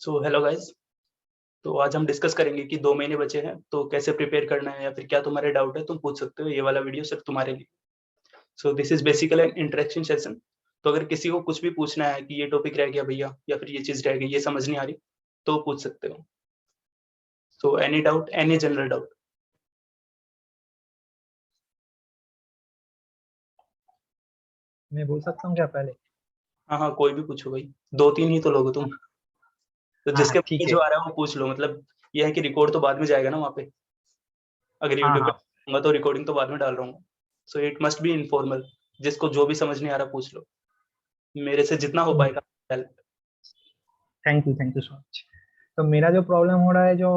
So hello guys. तो आज हम डिस्कस करेंगे कि 2 महीने बचे हैं तो कैसे प्रिपेयर करना है या फिर क्या तुम्हारे डाउट है तुम पूछ सकते हो। ये वाला वीडियो सिर्फ तुम्हारे लिए। So this is basically N interaction session. तो अगर किसी को कुछ भी पूछना है कि ये टॉपिक रह गया भैया या फिर ये चीज रह गई, ये समझ नहीं आ रही, तो पूछ सकते हो। So any doubt, any general doubt. मैं बोल सकता हूँ क्या पहले? हाँ हाँ, कोई भी पूछो भाई। 2-3 ही तो लोग हो तुम। तो हाँ जिसके हाँ, मन में ठीक है। जो आ रहा है वो पूछ लो। मतलब ये है कि रिकॉर्ड तो बाद में जाएगा ना वहाँ पे। अगर हाँ यूट्यूब पे हाँ। डालूंगा तो रिकॉर्डिंग तो बाद में डाल रहा हूँ। So it must be informal. जिसको जो भी समझ नहीं आ रहा पूछ लो, मेरे से जितना हो पाएगा help. Thank you so much. तो मेरा जो प्रॉब्लम हो रहा है, जो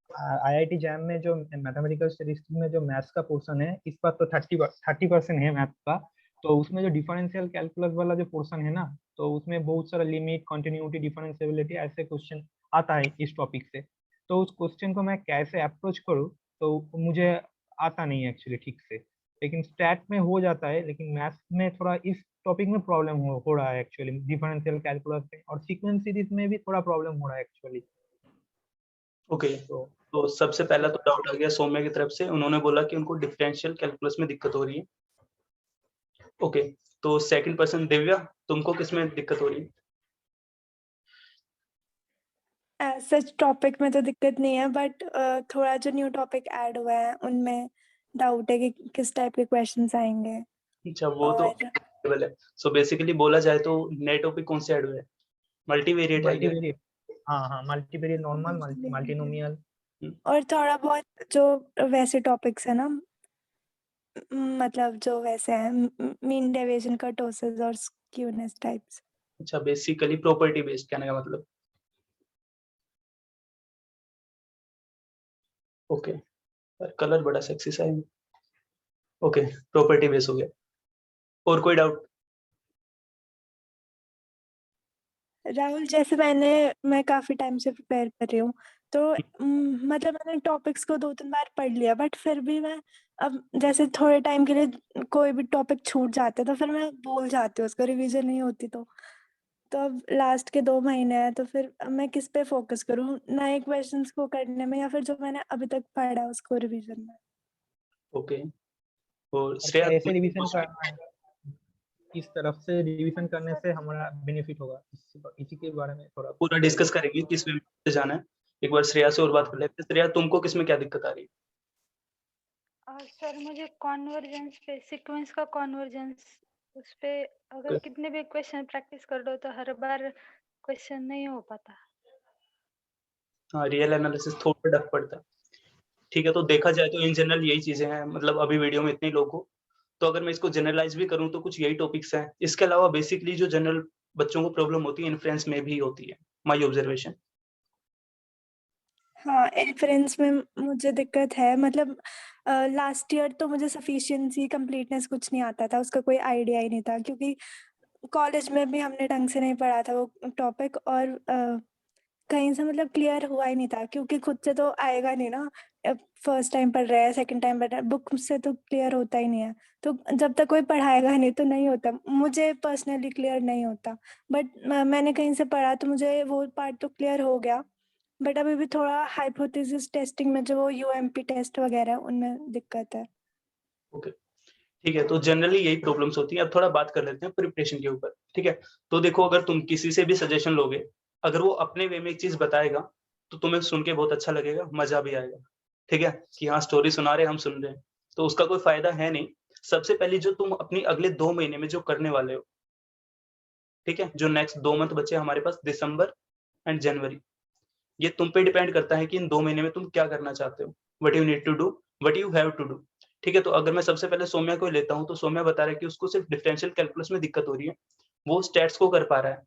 आईआईटी जैम में जो मैथमेटिकल स्टैटिस्टिक्स में जो मैथ्स का पोर्शन है, इस बार तो 30% है मैथ्स का। तो उसमें जो डिफरेंशियल कैलकुलस वाला जो पोर्शन है ना, तो उसमें बहुत सारा लिमिट, कंटिन्यूटी, डिफरेंशिएबिलिटी ऐसे क्वेश्चन आता है इस टॉपिक से। तो उस क्वेश्चन को मैं कैसे अप्रोच करूँ, तो मुझे आता नहीं है एक्चुअली ठीक से। लेकिन स्टैट में हो जाता है, लेकिन मैथ्स में थोड़ा इस टॉपिक में प्रॉब्लम हो रहा है एक्चुअली, डिफरेंशियल कैलकुलस में और सीक्वेंस सीरीज में भी थोड़ा प्रॉब्लम हो रहा है एक्चुअली। ओके। तो तो सबसे पहला तो डाउट आ गया सौम्य की तरफ से। उन्होंने बोला कि उनको डिफरेंशियल कैलकुलस में दिक्कत हो रही है। ओके। तो सेकंड पर्सन दिव्या, तुमको किसमें दिक्कत हो रही है? सच टॉपिक में तो दिक्कत नहीं है, बट थोड़ा जो न्यू टॉपिक ऐड हुआ है उनमें डाउट है कि किस टाइप के क्वेश्चंस आएंगे। अच्छा, वो तो और अवेलेबल है। सो बेसिकली बोला जाए तो नए टॉपिक कौन से ऐड हुए हैं? मल्टीवेरिएट है क्या? मल्टीवेरिएट, हाँ हाँ, मल्टीवेरिएट, नॉर्मल, मल्टीनोमियल। और थोड़ा बहुत जो वैसे टॉपिक्स है ना, मतलब जो वैसे हैं, मीन डेविएशन, कर्टोसिस और स्क्यूनेस टाइप्स। अच्छा, बेसिकली प्रॉपर्टी बेस्ड कहने का मतलब। ओके। पर कलर बड़ा सेक्सी सा है। ओके, प्रॉपर्टी बेस्ड हो गया। और कोई डाउट? राहुल, जैसे मैं काफी टाइम से प्रिपेयर कर रही हूँ, तो मतलब मैंने टॉपिक्स को 2-3 बार पढ़ लिया, बट फिर भी मैं अब जैसे थोड़े टाइम के लिए कोई भी टॉपिक छूट जाते तो फिर मैं भूल जाती हूँ उसको, रिवीजन नहीं होती। तो अब लास्ट के 2 महीने हैं, तो फिर अब मैं किस पे फोकस करूँ, नए क्वेश्चंस को करने में या फिर जो मैंने अभी तक पढ़ा है उसको रिवीजन में? ओके। और और श्रेया, कैसे रिवीजन करना है, किस तरफ से रिवीजन करने से हमारा बेनिफिट होगा, इसी के बारे में थोड़ा पूरा बताइए। डिस्कस करेंगे किस वे में जाना है। एक बार श्रेया से और बात कर लेते हैं। श्रेया, तुमको किसमें क्या दिक्कत आ रही है? सर, मुझे कॉन्वर्जेंस पे, सीक्वेंस का कॉन्वर्जेंस, उस पे अगर Okay. कितने भी क्वेश्चन प्रैक्टिस कर दो तो हर बार क्वेश्चन नहीं हो पाता। हाँ, रियल एनालिसिस थोड़ा डफ पड़ता है। ठीक है, तो देखा जाए तो इन जनरल यही चीजें हैं। मतलब अभी वीडियो में इतने लोग हो, तो अगर मैं इसको जनरलाइज भी करूं तो कुछ यही टॉपिक्स हैं। इसके अलावा बेसिकली जो जनरल बच्चों को प्रॉब्लम होती है इन्फ्रेंस में भी होती है, माय ऑब्जर्वेशन। हाँ, इन्फ्रेंस में मुझे दिक्कत है। मतलब लास्ट ईयर तो मुझे सफिशिएंसी, कंप्लीटनेस कुछ नहीं आता था, उसका कोई आइडिया ही नहीं था, क्योंकि कॉलेज में भी हमने ढंग से नहीं पढ़ा था वो टॉपिक, और कहीं से मतलब क्लियर हुआ ही नहीं था, क्योंकि खुद से तो आएगा नहीं ना। फर्स्ट टाइम पढ़ रहा है, सेकंड टाइम पढ़ रहा है, बुक से तो क्लियर होता ही नहीं है। तो जब तक कोई पढ़ाएगा नहीं तो नहीं होता, मुझे पर्सनली क्लियर नहीं होता। बट मैंने कहीं से पढ़ा तो मुझे वो पार्ट तो क्लियर हो गया। बट अभी भी थोड़ा हाइपोथेसिस टेस्टिंग में जो वो यूएमपी टेस्ट वगैरह है, उनमें दिक्कत है। ओके, ठीक है। तो जनरली यही प्रॉब्लम्स होती हैं। अब थोड़ा बात कर लेते हैं प्रिपरेशन के ऊपर। ठीक है, तो देखो, अगर तुम किसी से भी सजेशन लोगे, अगर वो अपने वे में एक चीज बताएगा तो तुम्हें सुन के बहुत अच्छा लगेगा, मजा भी आएगा। ठीक है, कि हाँ स्टोरी सुना रहे, हम सुन रहे हैं, तो उसका कोई फायदा है नहीं। सबसे पहले जो तुम अपनी अगले 2 महीने में जो करने वाले हो, ठीक है, जो नेक्स्ट 2 मंथ बचे हमारे पास, दिसंबर एंड जनवरी, ये तुम पे डिपेंड करता है कि इन 2 महीने में तुम क्या करना चाहते हो। What you need to do, what you have to do. ठीक है, तो अगर मैं सबसे पहले सौम्या को लेता हूँ, तो सौम्या बता रहा है कि उसको सिर्फ डिफरेंशियल कैलकुलस में दिक्कत हो रही है, वो स्टैट्स को कर पा रहा है।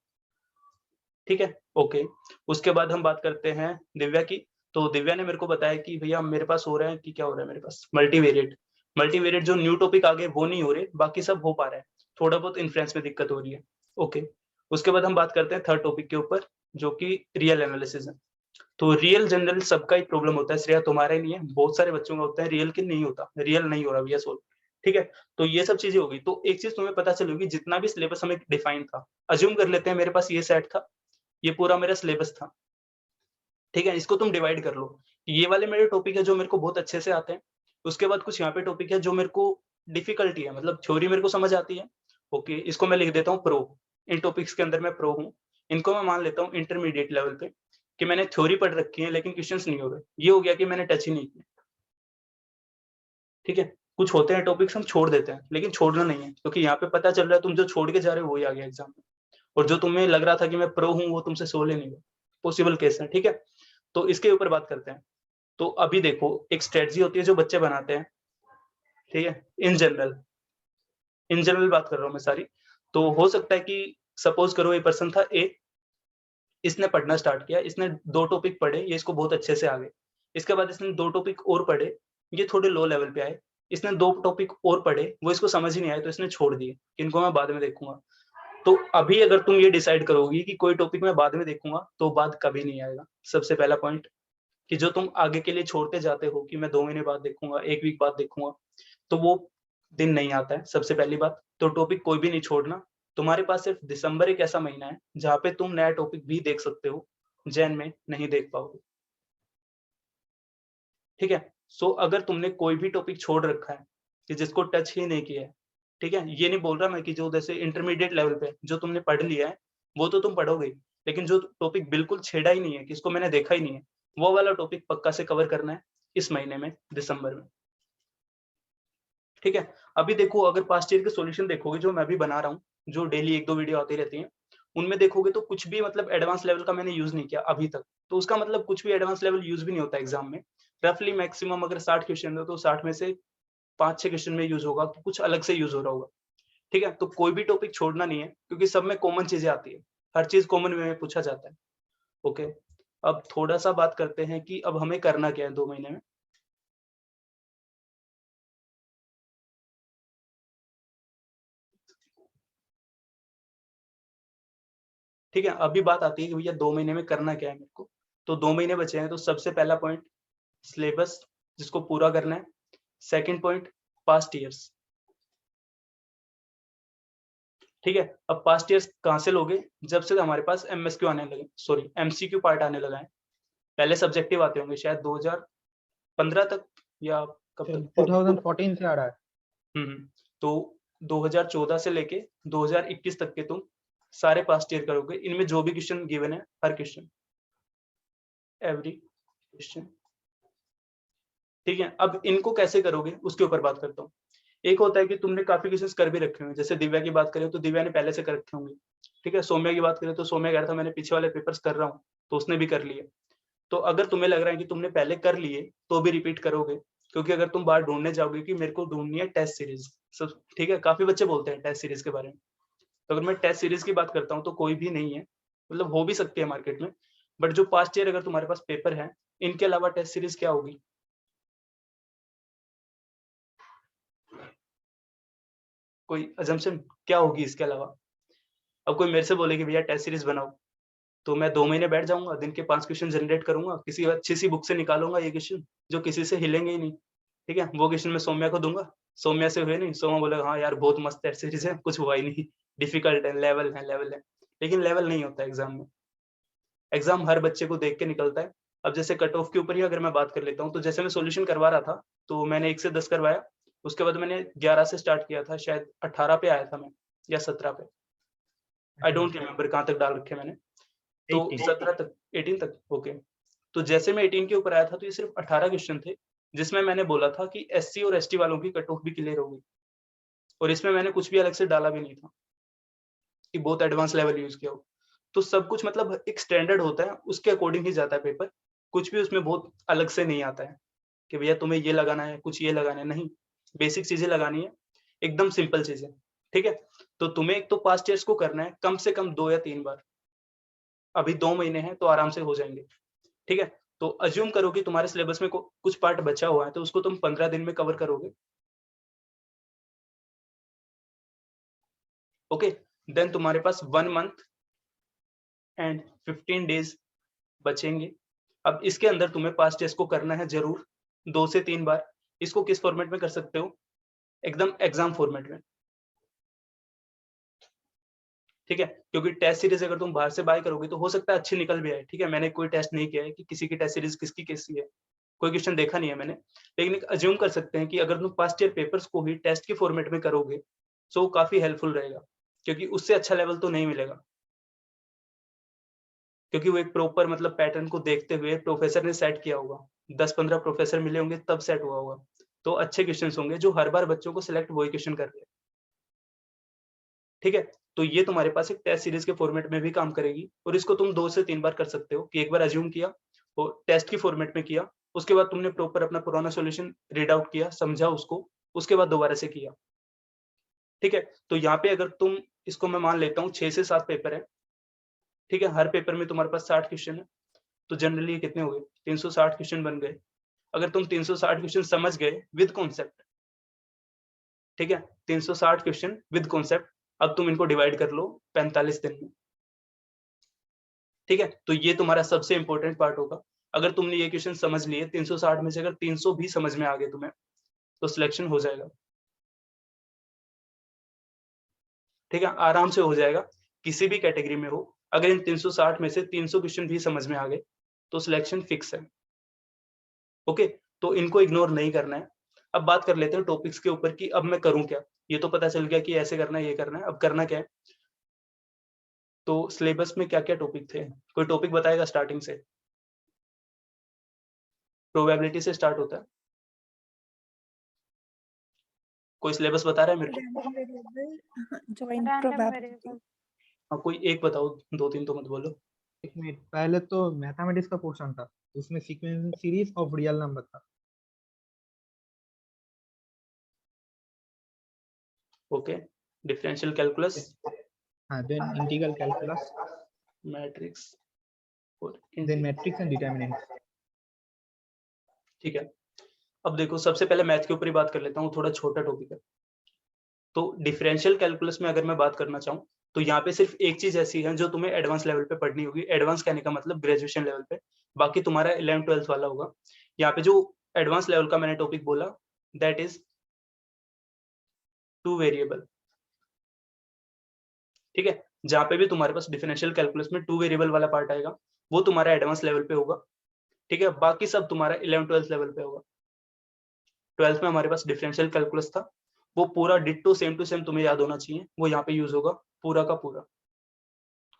ठीक है, ओके। उसके बाद हम बात करते हैं दिव्या की। तो दिव्या ने मेरे को बताया कि भैया मेरे पास हो रहा है, कि क्या हो रहा है मेरे पास, मल्टीवेरिएट। मल्टीवेरिएट जो न्यू टॉपिक आ गए वो नहीं हो रहे, बाकी सब हो पा रहा है। थोड़ा बहुत इन्फ्रेंस में दिक्कत हो रही है। ओके। उसके बाद हम बात करते हैं थर्ड टॉपिक के ऊपर, जो कि रियल एनालिसिस है। तो रियल जनरल सबका ही प्रॉब्लम होता है, श्रेया तुम्हारा ही नहीं है, बहुत सारे बच्चों का होता है। रियल के नहीं होता, रियल नहीं हो रहा भैया सोल्व। ठीक है, तो ये सब चीजें होगी। तो एक चीज तुम्हें पता चलेगी, जितना भी सिलेबस हमें डिफाइन था, अज्यूम कर लेते हैं मेरे पास ये सेट था, ये पूरा मेरा सिलेबस था। ठीक है, इसको तुम डिवाइड कर लो, ये वाले मेरे टॉपिक है जो मेरे को बहुत अच्छे से आते हैं, उसके बाद कुछ यहाँ पे टॉपिक है जो मेरे को डिफिकल्टी है, मतलब थ्योरी मेरे को समझ आती है, ओके, इसको मैं लिख देता हूँ प्रो, इन टॉपिक्स के अंदर मैं प्रो हूँ, इनको मैं मान लेता हूँ इंटरमीडिएट लेवल पे, कि मैंने थ्योरी पढ़ रखी है लेकिन क्वेश्चंस नहीं हो रहे, ये हो गया कि मैंने टच ही नहीं किया। ठीक है, कुछ होते हैं टॉपिक्स हम छोड़ देते हैं, लेकिन छोड़ना नहीं है, क्योंकि यहाँ पे पता चल रहा है तुम जो छोड़ के जा रहे हो वही आ गया एग्जाम में, और जो तुम्हें लग रहा था कि मैं प्रो हूँ वो तुमसे 16 नहीं हुआ, पॉसिबल केस है। ठीक है, तो इसके ऊपर बात करते हैं। तो अभी देखो, एक स्ट्रेटजी होती है जो बच्चे बनाते हैं, ठीक है, इन जनरल बात कर रहा हूँ मैं सारी। तो हो सकता है कि सपोज करो ये पर्सन था ए, इसने पढ़ना स्टार्ट किया, इसने 2 टॉपिक पढ़े, ये इसको बहुत अच्छे से आ गए, इसके बाद इसने 2 टॉपिक और पढ़े, ये थोड़े लो लेवल पे आए, इसने 2 टॉपिक और पढ़े, वो इसको समझ ही नहीं आए तो इसने छोड़ दिए, इनको मैं बाद में देखूंगा। तो अभी अगर तुम ये डिसाइड करोगी कि कोई टॉपिक मैं बाद में देखूंगा, तो बाद कभी नहीं आएगा। सबसे पहला पॉइंट, कि जो तुम आगे के लिए छोड़ते जाते हो कि मैं 2 महीने बाद देखूंगा, 1 वीक बाद देखूंगा, तो वो दिन नहीं आता है। सबसे पहली बात तो टॉपिक कोई भी नहीं छोड़ना। तुम्हारे पास सिर्फ दिसंबर एक ऐसा महीना है जहाँ पे तुम नया टॉपिक भी देख सकते हो, जैन में नहीं देख पाओगे। ठीक है, सो अगर तुमने कोई भी टॉपिक छोड़ रखा है कि जिसको टच ही नहीं किया है, ठीक है, ये नहीं बोल रहा मैं कि जो जैसे इंटरमीडिएट लेवल पे जो तुमने पढ़ लिया है वो तो तुम पढ़ोगे, लेकिन जो टॉपिक बिल्कुल छेड़ा ही नहीं है, किसको मैंने देखा ही नहीं है, वो वाला टॉपिक पक्का से कवर करना है इस महीने में, दिसंबर में। ठीक है, अभी देखो, अगर पास्ट ईयर के सॉल्यूशन देखोगे जो मैं भी बना रहा हूँ, जो डेली 1-2 वीडियो आती रहती हैं, उनमें देखोगे तो कुछ भी मतलब एडवांस लेवल का मैंने यूज नहीं किया अभी तक, तो उसका मतलब कुछ भी एडवांस लेवल यूज भी नहीं होता एग्जाम में। रफली मैक्सिमम अगर 60 क्वेश्चन है तो 60 में से 5-6 क्वेश्चन में यूज होगा, तो कुछ अलग से यूज हो रहा होगा। ठीक है, तो कोई भी टॉपिक छोड़ना नहीं है, क्योंकि सब में कॉमन चीजें आती है, हर चीज कॉमन वे में पूछा जाता है। ओके, अब थोड़ा सा बात करते हैं कि अब हमें करना क्या है 2 महीने में। ठीक है, अभी बात आती है कि भैया 2 महीने में करना क्या है मेरे को। तो 2 महीने बचे हैं, तो सबसे पहला पॉइंट सिलेबस, जिसको पूरा करना है। Second point past years. ठीक है, अब पास्ट ईयर्स कहाँ से लोगे, जब से हमारे पास एमएसक्यू आने लगे, सॉरी एमसीक्यू पार्ट आने लगा है। पहले सब्जेक्टिव आते होंगे शायद 2015 तक, या कब तक 2014 से आ रहा है। तो 2014 से लेके 2021 तक के तुम सारे पास्ट ईयर करोगे, इनमें जो भी क्वेश्चन गिवन है, हर क्वेश्चन, एवरी क्वेश्चन। ठीक है, अब इनको कैसे करोगे उसके ऊपर बात करता हूँ। एक होता है कि तुमने काफी क्वेश्चंस कर भी रखे होंगे, जैसे दिव्या की बात करें तो दिव्या ने पहले से कर रखे होंगे। ठीक है, सौम्या की बात करें तो सौम्या कह रहा था मैंने पीछे वाले पेपर्स कर रहा हूँ, तो उसने भी कर लिए। तो अगर तुम्हें लग रहा है कि तुमने पहले कर लिए तो भी रिपीट करोगे, क्योंकि अगर तुम बाहर ढूंढने जाओगे कि मेरे को ढूंढनी है टेस्ट सीरीज सब, ठीक है, काफी बच्चे बोलते हैं टेस्ट सीरीज के बारे में। तो अगर मैं टेस्ट सीरीज की बात करता हूँ तो कोई भी नहीं है, मतलब हो भी सकती है मार्केट में, बट जो पास्ट ईयर अगर तुम्हारे पास पेपर है, इनके अलावा टेस्ट सीरीज क्या होगी? कोई अजम्पशन क्या होगी इसके अलावा? अब कोई मेरे से बोले कि भैया टेस्ट सीरीज बनाओ, तो मैं 2 महीने बैठ जाऊंगा, दिन के 5 क्वेश्चन जनरेट करूंगा, किसी अच्छी सी बुक से निकालूंगा ये क्वेश्चन जो किसी से हिलेंगे ही नहीं। ठीक है, वो क्वेश्चन मैं सौम्या को दूंगा, सौम्या से हुए नहीं, सौम्या बोलेगा हाँ यार बहुत मस्त टेस्ट सीरीज है, कुछ हुआ ही नहीं, डिफिकल्ट है, लेवल है, लेकिन लेवल नहीं होता एग्जाम में। एग्जाम हर बच्चे को देख के निकलता है। अब जैसे कट ऑफ के ऊपर ही अगर मैं बात कर लेता हूँ, तो जैसे मैं सॉल्यूशन करवा रहा था, तो मैंने 1 से 10 करवाया, उसके बाद मैंने 11 से स्टार्ट किया था, शायद 18 पे आया था मैं, या 17 पे, आई डोंट रिमेम्बर कहाँ तक डाल रखे मैंने। तो 18 17 तक, 18 तक, ओके। तो जैसे मैं 18 के ऊपर आया था, तो ये सिर्फ 18 क्वेश्चन थे, जिसमें मैंने बोला था कि एससी और एसटी वालों की कट ऑफ भी क्लियर होगी, और इसमें मैंने कुछ भी अलग से डाला भी नहीं था कि बहुत एडवांस लेवल यूज किया हो। तो सब कुछ मतलब एक स्टैंडर्ड होता है, उसके अकॉर्डिंग ही जाता है पेपर, कुछ भी उसमें बहुत अलग से नहीं आता है कि भैया तुम्हें ये लगाना है, कुछ ये लगाना है, नहीं, बेसिक चीजें लगानी है, एकदम सिंपल चीजें। ठीक है, तो तुम्हें एक तो पास्ट ईयर्स को करना है कम से कम 2 या 3 बार, अभी 2 महीने हैं तो आराम से हो जाएंगे। ठीक है, तो अज्यूम करो कि तुम्हारे सिलेबस में कुछ पार्ट बचा हुआ है, तो उसको तुम 15 दिन में कवर करोगे। ओके, देन तुम्हारे पास 1 मंथ एंड 15 डेज बचेंगे। अब इसके अंदर तुम्हें पास्ट टेस्ट को करना है जरूर 2 से 3 बार। इसको किस फॉर्मेट में कर सकते हो? एकदम एग्जाम फॉर्मेट में। ठीक है, क्योंकि टेस्ट सीरीज अगर तुम बाहर से बाय करोगे तो हो सकता है अच्छी निकल भी आए। ठीक है, मैंने कोई टेस्ट नहीं किया है कि किसी की टेस्ट सीरीज किसकी कैसी है, कोई क्वेश्चन देखा नहीं है मैंने, लेकिन अज्यूम कर सकते हैं कि अगर तुम पास्ट ईयर पेपर्स को ही टेस्ट के फॉर्मेट में करोगे तो काफी हेल्पफुल रहेगा, क्योंकि उससे अच्छा लेवल तो नहीं मिलेगा, क्योंकि वो एक प्रॉपर मतलब पैटर्न को देखते हुए प्रोफेसर ने सेट किया होगा, 10-15 प्रोफेसर मिले होंगे तब सेट हुआ होगा, तो अच्छे क्वेश्चन होंगे जो हर बार बच्चों को सिलेक्ट वही क्वेश्चन कर रहे हैं। ठीक है, तो ये तुम्हारे पास एक टेस्ट सीरीज के फॉर्मेट में भी काम करेगी, और इसको तुम 2 से 3 बार कर सकते हो कि एक बार अज्यूम किया और टेस्ट की फॉर्मेट में किया, उसके बाद तुमने प्रॉपर अपना पुराना सॉल्यूशन रीड आउट किया, समझा उसको, उसके बाद दोबारा से किया। ठीक है, तो यहाँ पे अगर तुम इसको मैं मान लेता हूँ 6 से 7 पेपर है, ठीक है, हर पेपर में तुम्हारे पास 60 क्वेश्चन है, तो जनरली कितने हो गए, 360 क्वेश्चन बन गए। अगर तुम 360 क्वेश्चन समझ गए विद कॉन्सेप्ट, ठीक है, 360 क्वेश्चन विद कॉन्सेप्ट, अब तुम इनको डिवाइड कर लो 45 दिन में। ठीक है, तो ये तुम्हारा सबसे इंपॉर्टेंट पार्ट होगा। अगर तुमने ये क्वेश्चन समझ लिए 360 में से अगर 300 भी समझ में आ गए तुम्हें, तो सिलेक्शन हो जाएगा। ठीक है, आराम से हो जाएगा, किसी भी कैटेगरी में हो, अगर इन 360 में से 300 क्वेश्चन भी समझ में आ गए तो सिलेक्शन फिक्स है। ओके, तो इनको इग्नोर नहीं करना है। अब बात कर लेते हैं टॉपिक्स के ऊपर कि अब मैं करूं क्या। ये तो पता चल गया कि ऐसे करना है, ये करना है, अब करना क्या है। तो सिलेबस में क्या क्या टॉपिक थे, कोई टॉपिक बताएगा स्टार्टिंग से? प्रोबेबिलिटी से स्टार्ट होता है, कोई सिलेबस बता रहा है मेरे को? Random variable, joint random probability. Variable. हाँ, कोई एक बताओ, 2-3 तो मत बोलो। एक मिनट, पहले तो मैथमेटिक्स का पोर्शन था, उसमें sequence series of real number था। ओके, डिफरेंशियल कैलकुलस, हाँ, देन इंटीग्रल कैलकुलस, मैट्रिक्स और देन मैट्रिक्स एंड डिटरमिनेंट्स। ठीक है, अब देखो सबसे पहले मैथ के ऊपर ही बात कर लेता हूँ, थोड़ा छोटा टॉपिक है। तो डिफरेंशियल कैलकुलस में अगर मैं बात करना चाहूँ तो यहाँ पे सिर्फ एक चीज ऐसी है जो तुम्हें एडवांस लेवल पे पढ़नी होगी। एडवांस कहने का मतलब ग्रेजुएशन लेवल पे, बाकी तुम्हारा 11th-12th वाला होगा। यहाँ पे जो एडवांस लेवल का मैंने टॉपिक बोला, दैट इज टू वेरिएबल। ठीक है, जहाँ पे भी तुम्हारे पास डिफरेंशियल कैलकुलस में टू वेरिएबल वाला पार्ट आएगा वो तुम्हारा एडवांस लेवल पे होगा। ठीक है, बाकी सब तुम्हारा 11th-12th लेवल पे होगा। 12th में हमारे पास डिफरेंशियल कैलकुलस था, वो पूरा डिट्टो सेम टू सेम तुम्हें याद होना चाहिए, वो यहाँ पे यूज होगा पूरा का पूरा,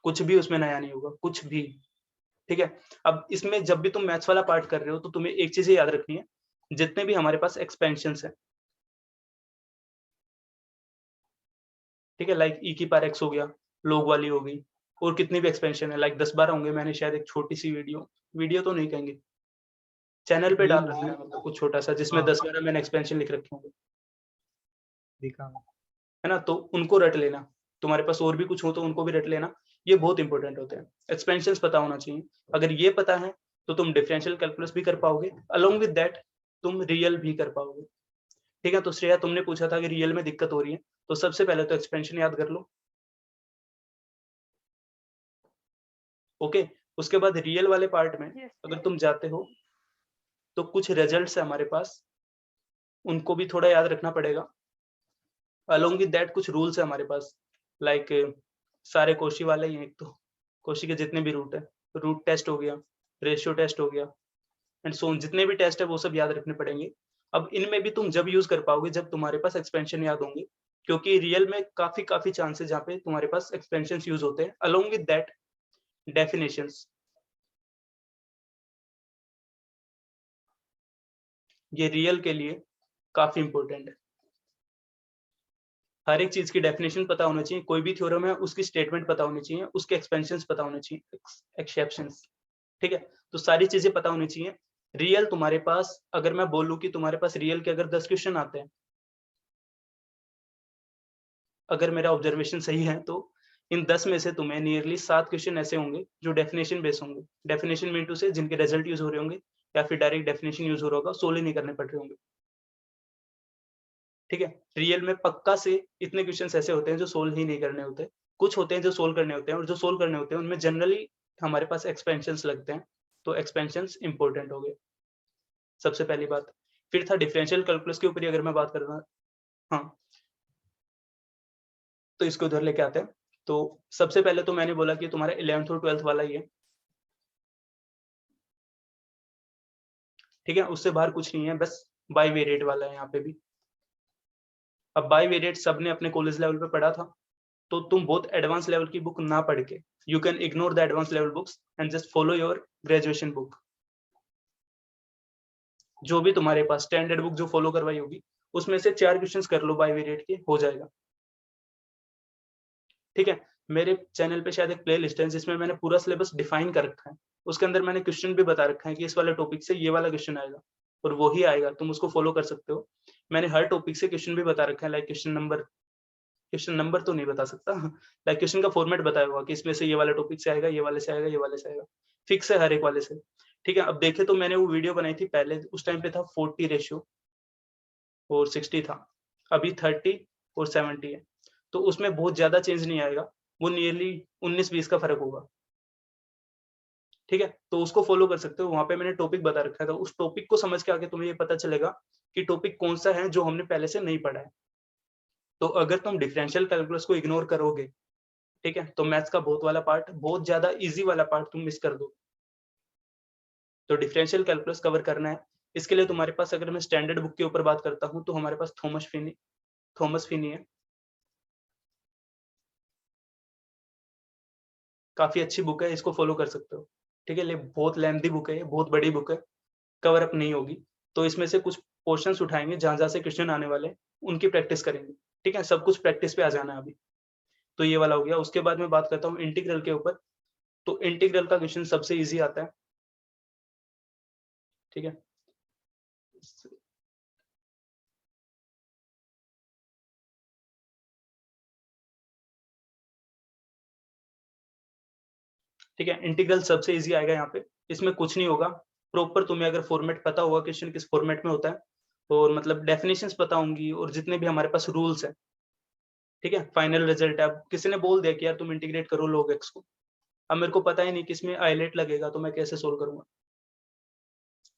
कुछ भी उसमें नया नहीं होगा, कुछ भी। ठीक है, अब इसमें जब भी तुम मैथ्स वाला पार्ट कर रहे हो तो तुम्हें एक चीज याद रखनी है, जितने भी हमारे पास एक्सपेंशंस हैं, ठीक है, लाइक ई की पावर एक्स हो गया, log वाली हो गई, और कितनी भी एक्सपेंशन है, लाइक 10-12 होंगे। मैंने शायद एक छोटी सी वीडियो तो नहीं कहेंगे, चैनल पे डाल रखा है, मतलब कुछ छोटा सा जिसमें हाँ। 10-12 मैंने एक्सपेंशन लिख रखे होंगे, देखा। है ना, तो उनको रट लेना। तुम्हारे पास और भी कुछ हो तो उनको भी रट लेना, ये बहुत इंपॉर्टेंट होते हैं। एक्सपेंशंस पता होना चाहिए, अगर ये पता है तो तुम डिफरेंशियल कैलकुलस भी कर पाओगे, अलोंग विद दैट तुम रियल भी कर पाओगे। ठीक है, तो श्रेया तुमने पूछा था कि रियल में दिक्कत हो रही है, तो सबसे पहले तो एक्सपेंशन याद कर लो। ओके, उसके बाद रियल वाले पार्ट में यस अगर तुम जाते हो तो कुछ रिजल्ट्स है हमारे पास, उनको भी थोड़ा याद रखना पड़ेगा। अलोंग विद दैट कुछ रूल्स है हमारे पास, लाइक सारे कोशी वाले ही हैं। एक तो कोशी के जितने भी रूट है, रूट टेस्ट हो गया, रेशियो टेस्ट हो गया, एंड सो जितने भी टेस्ट है वो सब याद रखने पड़ेंगे। अब इनमें भी तुम जब यूज कर पाओगे जब तुम्हारे पास एक्सपेंशन याद होंगे, क्योंकि रियल में काफी चांसेस जहाँ पे तुम्हारे पास एक्सपेंशन यूज होते हैं, अलोंग विद दैट डेफिनेशंस, ये रियल के लिए काफी इंपॉर्टेंट है। हर एक चीज की डेफिनेशन पता होना चाहिए, कोई भी थ्योरम है उसकी स्टेटमेंट पता होनी चाहिए, उसके एक्सपेंशंस पता होने चाहिए, एक्सेप्शंस। ठीक है, तो सारी चीजें पता होनी चाहिए। रियल तुम्हारे पास, अगर मैं बोलूं कि तुम्हारे पास रियल के अगर 10 क्वेश्चन आते हैं, अगर मेरा ऑब्जर्वेशन सही है तो इन 10 में से तुम्हें नियरली 7 क्वेश्चन ऐसे होंगे जो डेफिनेशन बेस होंगे। डेफिनेशन मीन टू से जिनके रिजल्ट यूज हो रहे होंगे, या फिर डायरेक्ट डेफिनेशन यूज हो रहा होगा, सोल्व ही नहीं करने पड़ रहे होंगे। ठीक है, रियल में पक्का से इतने क्वेश्चंस ऐसे होते हैं जो सोल्व ही नहीं करने होते, कुछ होते हैं जो सोल्व करने होते हैं, और जो सोल्व करने होते हैं उनमें जनरली हमारे पास एक्सपेंशंस लगते हैं, तो एक्सपेंशंस इंपॉर्टेंट हो गए सबसे पहली बात। फिर था डिफरेंशियल कैलकुलस के ऊपर ही अगर मैं बात करना, हाँ, तो इसको उधर लेके आते हैं। तो सबसे पहले तो मैंने बोला कि तुम्हारा 11th और 12th वाला ही है, ठीक है, उससे बाहर कुछ नहीं है, बस बाई वेरिएट वाला है यहाँ पे भी। अब बाई वेरिएट सबने अपने कॉलेज लेवल पे पढ़ा था, तो तुम बहुत एडवांस लेवल की बुक ना पढ़ के, you can ignore the advance level books and just follow your graduation book. जो भी तुम्हारे पास स्टैंडर्ड बुक जो फॉलो करवाई होगी, उसमें से 4 क्वेश्चंस कर लो बाई वेरिएट के, हो जाएगा, ठीक है। मेरे चैनल पे शायद एक प्ले लिस्ट है जिसमें मैंने पूरा सिलेबस डिफाइन कर रखा है, उसके अंदर मैंने क्वेश्चन भी बता रखा है कि इस वाले टॉपिक से ये वाला क्वेश्चन आएगा और वो ही आएगा, तुम उसको फॉलो कर सकते हो। मैंने हर टॉपिक से क्वेश्चन भी बता रखा है, लाइक क्वेश्चन नंबर तो नहीं बता सकता, लाइक क्वेश्चन का फॉर्मेट बताया हुआ कि इसमें से ये वाला टॉपिक से आएगा, ये वाले से आएगा, ये वाले से आएगा, फिक्स है हर एक वाले से, ठीक है। अब देखे तो मैंने वो वीडियो बनाई थी पहले, उस टाइम पे था 40 रेशियो और 60 था, अभी 30 और 70 है, तो उसमें बहुत ज्यादा चेंज नहीं आएगा, वो नियरली 19-20 का फर्क होगा, ठीक है। तो उसको फॉलो कर सकते हो, वहां पे मैंने टॉपिक बता रखा था, उस टॉपिक को समझ के आके तुम्हें ये पता चलेगा कि टॉपिक कौन सा है जो हमने पहले से नहीं पढ़ा है। तो अगर तुम डिफरेंशियल कैलकुलस को इग्नोर करोगे, ठीक है, तो मैथ्स का बहुत वाला पार्ट, बहुत ज्यादा इजी वाला पार्ट तुम मिस कर दो। तो डिफरेंशियल कैलकुलस कवर करना है, इसके लिए तुम्हारे पास, अगर मैं स्टैंडर्ड बुक के ऊपर बात करता हूँ, तो हमारे पास थॉमस फिनी है, काफी अच्छी बुक है, इसको फॉलो कर सकते हो, ठीक है। बहुत लेंथी बुक है, बहुत बड़ी बुक है, कवर अप नहीं होगी, तो इसमें से कुछ पोर्शंस उठाएंगे जहां जहां से क्वेश्चन आने वाले हैं, उनकी प्रैक्टिस करेंगे, ठीक है। सब कुछ प्रैक्टिस पे आ जाना है अभी। तो ये वाला हो गया, उसके बाद मैं बात करता हूँ इंटीग्रल के ऊपर। तो इंटीग्रल का क्वेश्चन सबसे ईजी आता है, ठीक है। ठीक है, इंटीग्रल सबसे इजी आएगा यहाँ पे, इसमें कुछ नहीं होगा, प्रॉपर तुम्हें अगर फॉर्मेट पता होगा क्वेश्चन किस फॉर्मेट में होता है, और मतलब डेफिनेशंस पता होंगी, और जितने भी हमारे पास रूल्स हैं, ठीक है। फाइनल रिजल्ट है, अब किसी ने बोल दिया कि यार तुम इंटीग्रेट करो log x को, अब मेरे को पता ही नहीं किसमें आइलेट लगेगा, तो मैं कैसे सोल्व करूंगा,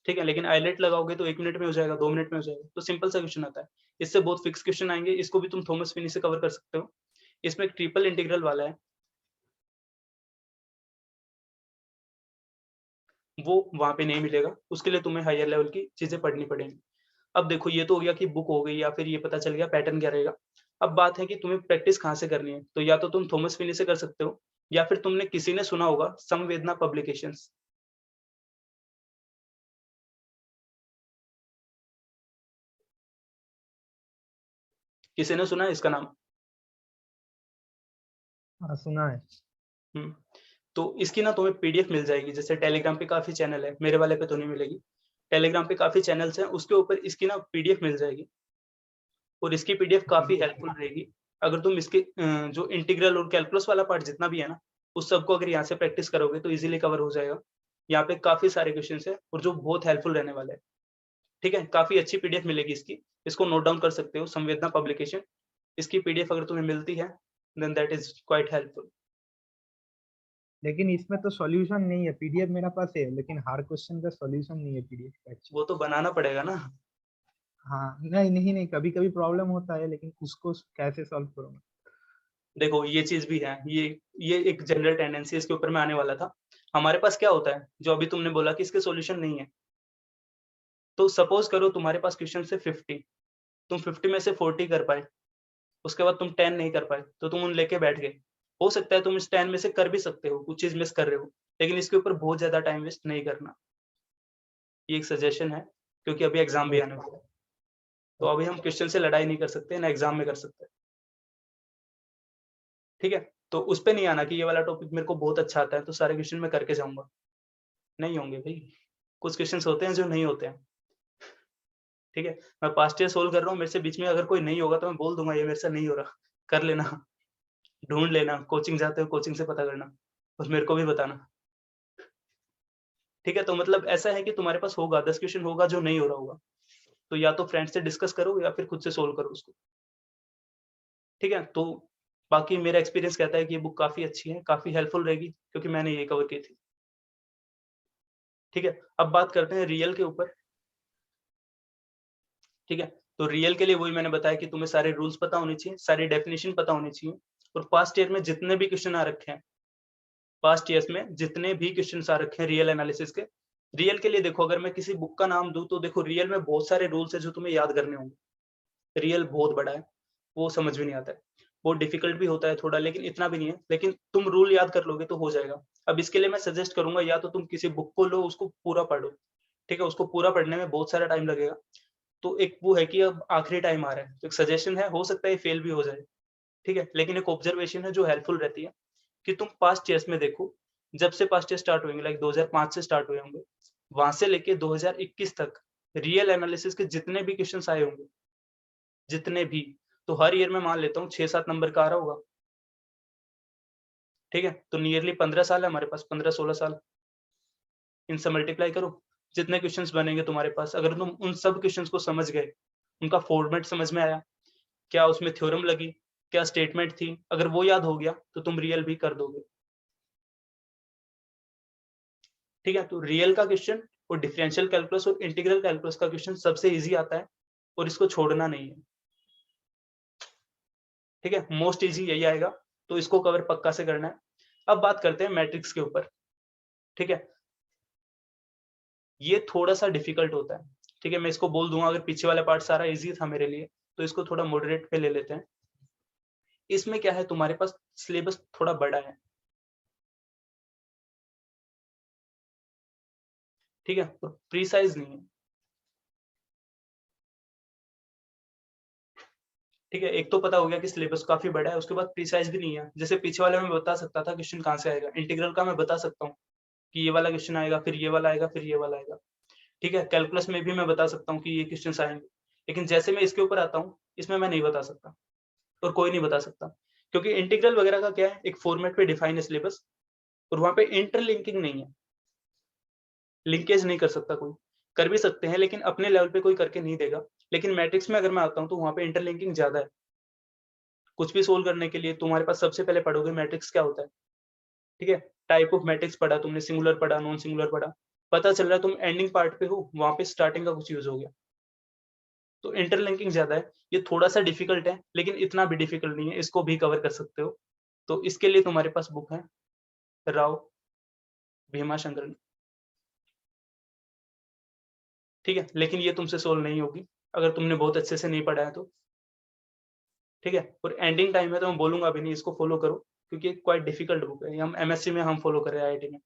ठीक है। लेकिन आइलेट लगाओगे तो 1 मिनट में हो जाएगा, 2 मिनट में हो जाएगा, तो सिंपल सा क्वेश्चन आता है। इससे बहुत फिक्स क्वेश्चन आएंगे, इसको भी तुम थॉमस फिनी से कवर कर सकते हो। इसमें ट्रिपल इंटीग्रल वाला है, वो वहां पे नहीं मिलेगा, उसके लिए तुम्हें हायर लेवल की चीजें पढ़नी पड़ेंगी। अब देखो, ये तो हो गया कि बुक हो गई, या फिर ये पता चल गया पैटर्न क्या रहेगा। अब बात है कि तुम्हें प्रैक्टिस कहाँ से करनी है, तो या तो तुम थॉमस फिनी से कर सकते हो, या फिर तुमने किसी ने सुना होगा संवेदना पब्लिकेशंस, किसी ने सुना है इसका नाम? हाँ सुना है। हम्म, तो इसकी ना तुम्हें पीडीएफ मिल जाएगी, जैसे टेलीग्राम पे काफी चैनल है, मेरे वाले पे तो नहीं मिलेगी, टेलीग्राम पे काफी चैनल्स हैं, उसके ऊपर इसकी ना पीडीएफ मिल जाएगी, और इसकी पीडीएफ काफी हेल्पफुल रहेगी। अगर तुम इसके जो इंटीग्रल और कैलकुलस वाला पार्ट जितना भी है ना, उस सबको अगर यहाँ से प्रैक्टिस करोगे तो इजीली कवर हो जाएगा। यहाँ पे काफी सारे क्वेश्चंस है, और जो बहुत हेल्पफुल रहने वाले हैं, ठीक है। काफी अच्छी पीडीएफ मिलेगी इसकी, इसको नोट डाउन कर सकते हो, संवेदना पब्लिकेशन, इसकी पीडीएफ अगर तुम्हें मिलती है then that is quite helpful. लेकिन इसमें तो सॉल्यूशन नहीं है, पीडीएफ मेरा पास है लेकिन हर क्वेश्चन का सॉल्यूशन नहीं है पीडीएफ का actually। वो तो बनाना पड़ेगा ना। हाँ नहीं नहीं नहीं, कभी कभी प्रॉब्लम होता है, लेकिन उसको कैसे सॉल्व करूंगा। देखो ये चीज भी है, ये एक जनरल टेंडेंसी, इसके ऊपर मैं आने वाला था। हमारे पास क्या होता है, जो अभी तुमने बोला कि इसके सॉल्यूशन नहीं है, तो सपोज करो तुम्हारे पास क्वेश्चन से 50, तुम 50 में से 40 कर पाए, उसके बाद तुम 10 नहीं कर पाए, तो तुम उन लेके बैठ गए। हो सकता है तुम इस 10 में से कर भी सकते हो, कुछ चीज मिस कर रहे हो, लेकिन इसके ऊपर बहुत ज्यादा टाइम वेस्ट नहीं करना, ये एक सजेशन है, क्योंकि अभी एग्जाम भी आने वाला है, तो अभी हम क्वेश्चन से लड़ाई नहीं कर सकते ना एग्जाम में कर सकते, ठीक है। तो उस पे नहीं आना कि ये वाला टॉपिक मेरे को बहुत अच्छा आता है तो सारे क्वेश्चन मैं करके जाऊंगा, नहीं होंगे भाई, कुछ क्वेश्चन होते हैं जो नहीं होते हैं, ठीक है। मैं पास्ट ईयर सोल्व कर रहा हूँ, मेरे से बीच में अगर कोई नहीं होगा तो मैं बोल दूंगा ये मेरे से नहीं हो रहा, कर लेना, ढूंढ लेना, कोचिंग जाते हो कोचिंग से पता करना, और मेरे को भी बताना, ठीक है। तो मतलब ऐसा है कि तुम्हारे पास होगा 10 क्वेश्चन होगा जो नहीं हो रहा होगा, तो या तो फ्रेंड से डिस्कस करो या फिर खुद से सोल्व करो उसको, ठीक है। तो बाकी मेरा एक्सपीरियंस कहता है कि ये बुक काफी अच्छी है, काफी हेल्पफुल रहेगी, क्योंकि मैंने ये कवर की थी, ठीक है। अब बात करते हैं रियल के ऊपर, ठीक है। तो रियल के लिए वही मैंने बताया कि तुम्हें सारे रूल्स पता होने चाहिए, सारी डेफिनेशन पता होनी चाहिए, और पास्ट ईयर में जितने भी क्वेश्चन आ रखे हैं, पास्ट ईयर्स में जितने भी क्वेश्चन आ रखे हैं रियल एनालिसिस के, रियल के लिए देखो अगर मैं किसी बुक का नाम दूं तो देखो रियल में बहुत सारे रूल्स है जो तुम्हें याद करने होंगे। रियल बहुत बड़ा है, वो समझ भी नहीं आता है, वो डिफिकल्ट भी होता है थोड़ा, लेकिन इतना भी नहीं है, लेकिन तुम रूल याद कर लोगे तो हो जाएगा। अब इसके लिए मैं सजेस्ट करूंगा या तो तुम किसी बुक को लो, उसको पूरा पढ़ो, ठीक है, उसको पूरा पढ़ने में बहुत सारा टाइम लगेगा। तो एक वो है कि अब आखिरी टाइम आ रहा है, तो एक सजेशन है, हो सकता है फेल भी हो जाए, ठीक है, लेकिन एक ऑब्जर्वेशन है जो हेल्पफुल रहती है कि तुम पास्ट ईयर्स में देखो, जब से पास्ट ईयर स्टार्ट होंगे, लाइक 2005 से स्टार्ट हुए होंगे, वहां से लेके 2021 तक रियल एनालिसिस के जितने भी क्वेश्चन आए होंगे, जितने भी, तो हर ईयर में मान लेता हूँ 6-7 नंबर का आ रहा होगा, ठीक है, तो नियरली 15 साल है हमारे पास, 15-16 साल, इनसे मल्टीप्लाई करो, जितने क्वेश्चंस बनेंगे तुम्हारे पास, अगर तुम उन सब क्वेश्चंस को समझ गए, उनका फॉर्मेट समझ में आया, क्या उसमें थ्योरम लगी, क्या स्टेटमेंट थी, अगर वो याद हो गया तो तुम रियल भी कर दोगे, ठीक है। तो रियल का क्वेश्चन और डिफरेंशियल कैलकुलस और इंटीग्रल कैलकुलस का क्वेश्चन सबसे इजी आता है और इसको छोड़ना नहीं है, ठीक है, मोस्ट इजी यही आएगा, तो इसको कवर पक्का से करना है। अब बात करते हैं मैट्रिक्स के ऊपर, ठीक है, ये थोड़ा सा डिफिकल्ट होता है, ठीक है, मैं इसको बोल दूंगा, अगर पीछे वाला पार्ट सारा इजी था मेरे लिए तो इसको थोड़ा मॉडरेट पे ले लेते हैं। इसमें क्या है, तुम्हारे पास सिलेबस थोड़ा बड़ा है, ठीक है, और प्रीसाइज नहीं है, ठीक है, एक तो पता हो गया कि सिलेबस काफी बड़ा है, उसके बाद प्रीसाइज भी नहीं है। जैसे पीछे वाले में बता सकता था क्वेश्चन कहाँ से आएगा, इंटीग्रल का मैं बता सकता हूँ कि ये वाला क्वेश्चन आएगा, फिर ये वाला आएगा, फिर ये वाला आएगा, ठीक है, कैलकुलस में भी मैं बता सकता हूँ कि ये क्वेश्चन आएंगे, लेकिन जैसे मैं इसके ऊपर आता हूँ, इसमें मैं नहीं बता सकता और कोई नहीं बता सकता, क्योंकि इंटीग्रल वगैरह का क्या है, एक फॉर्मेट पे डिफाइन है सिलेबस, और वहां पे इंटरलिंकिंग नहीं है, लिंकेज नहीं कर सकता कोई, कर भी सकते हैं लेकिन अपने लेवल पे कोई करके नहीं देगा। लेकिन मैट्रिक्स में अगर मैं आता हूँ तो वहां पे इंटरलिंकिंग ज्यादा है, कुछ भी सोल्व करने के लिए तुम्हारे पास सबसे पहले पढ़ोगे मैट्रिक्स क्या होता है, ठीक है, टाइप ऑफ मैट्रिक्स पढ़ा तुमने, सिंगुलर पढ़ा, नॉन सिंगुलर पढ़ा, पता चल रहा है तुम एंडिंग पार्ट पे हो, वहां पे स्टार्टिंग का कुछ यूज हो गया, तो इंटरलिंकिंग ज्यादा है, ये थोड़ा सा डिफिकल्ट है लेकिन इतना भी डिफिकल्ट नहीं है, इसको भी कवर कर सकते हो। तो इसके लिए तुम्हारे पास बुक है राव भीमाशंकरन, ठीक है, लेकिन ये तुमसे सोल्व नहीं होगी अगर तुमने बहुत अच्छे से नहीं पढ़ा है तो, ठीक है, और एंडिंग टाइम है तो मैं बोलूंगा अभी नहीं इसको फॉलो करो, क्योंकि क्वाइट डिफिकल्ट बुक है, हम एमएससी में हम फॉलो कर रहे हैं आईआईटी में,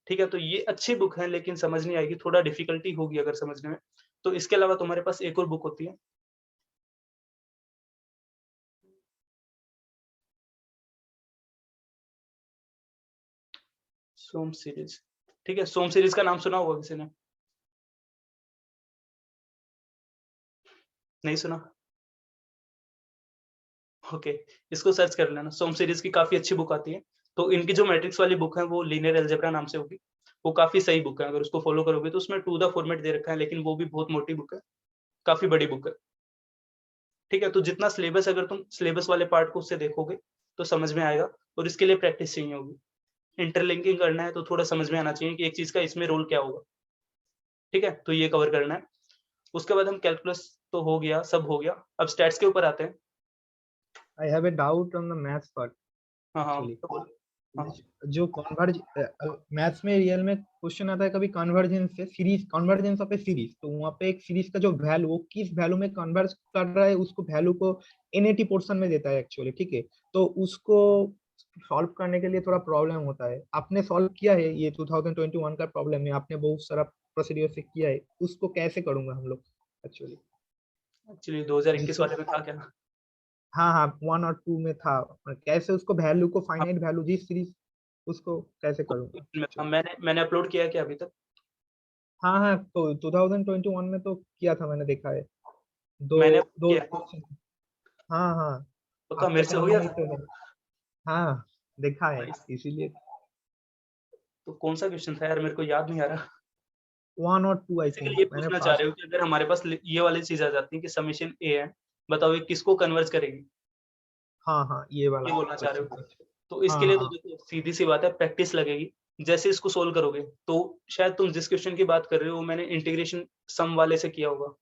ठीक है, तो ये अच्छी बुक है लेकिन समझ नहीं आएगी, थोड़ा डिफिकल्टी होगी अगर समझने में। तो इसके अलावा तुम्हारे पास एक और बुक होती है, सोम सीरीज, ठीक है, सोम सीरीज का नाम सुना होगा किसी ने, नहीं सुना, ओके, इसको सर्च कर लेना, सोम सीरीज की काफी अच्छी बुक आती है। तो इनकी जो मैट्रिक्स वाली बुक है वो लीनियर अलजेब्रा नाम से होगी, वो काफी सही बुक है, अगर उसको फॉलो करोगे तो उसमें टू द फॉर्मेट दे रखा है, लेकिन वो भी बहुत मोटी बुक है, काफी बड़ी बुक है, ठीक है, तो जितना सिलेबस, अगर तुम सिलेबस वाले पार्ट को उससे देखोगे तो समझ में आएगा, और इसके लिए प्रैक्टिस चाहिए होगी, इंटरलिंकिंग करना है तो थोड़ा समझ में आना चाहिए कि एक चीज का इसमें रोल क्या होगा, ठीक है, तो ये कवर करना है। उसके बाद हम कैलकुलस तो हो गया, सब हो गया, अब स्टैट्स के ऊपर आते हैं। I have a doubt on the maths part हाँ हाँ actually. बोल, हाँ जो कन्वर्ज मैथ्स में रियल में क्वेश्चन आता है कभी कन्वर्जेंस से series, convergence of A series, तो वहाँ पे एक सीरीज का जो वैल्यू वो किस वैल्यू में कन्वर्ज कर रहा है, उसको वैल्यू को एनएटी पोर्शन में देता है एक्चुअली, ठीक है, तो उसको सॉल्व करने के लिए थोड़ा प्रॉब्लम होता है। आपने सॉल्व किया है ये 2021 का प्रॉब्लम है, आपने बहुत सारा प्रोसीडियर से किया है, उसको कैसे करूंगा हम लोग एक्चुअली, एक्चुअली 2021 जिसको वाले में था क्या, हाँ हाँ 1 और 2 में था, कैसे उसको वैल्यू को फाइनाइट वैल्यू जिस सीरीज उसको कैसे करूंगा हाँ, actually? मैंने अपलोड किया है क्या अभी तक, हाँ हाँ, तो 2021 में तो किया था मैंने, देखा है, दो मैंने upload दो किया है, हाँ हाँ, पक्का आपके मेरे से हो गया सामने ही था, तो है, हाँ देखा है Nice. इसीलिए। तो कौन सा क्वेश्चन था यार, मेरे को याद नहीं आ रहा। 1 और 2 आई बेसिकली थिंक ये मैंने पूछना चाह पास। रहे हो कि अगर हमारे पास ये वाली चीज आ जाती है कि समेशन ए है, बताओ ये किसको कन्वर्ज करेगी, हाँ हाँ ये वाला ये बोलना चाह रहे क्वेश्चन। हो। तो हाँ इसके लिए तो हाँ देखो सीधी सी बात है, प्रैक्टिस लगेगी, जैसे इसको सोल्व करोगे तो शायद तुम जिस क्वेश्चन की बात कर रहे हो मैंने इंटीग्रेशन सम वाले से किया होगा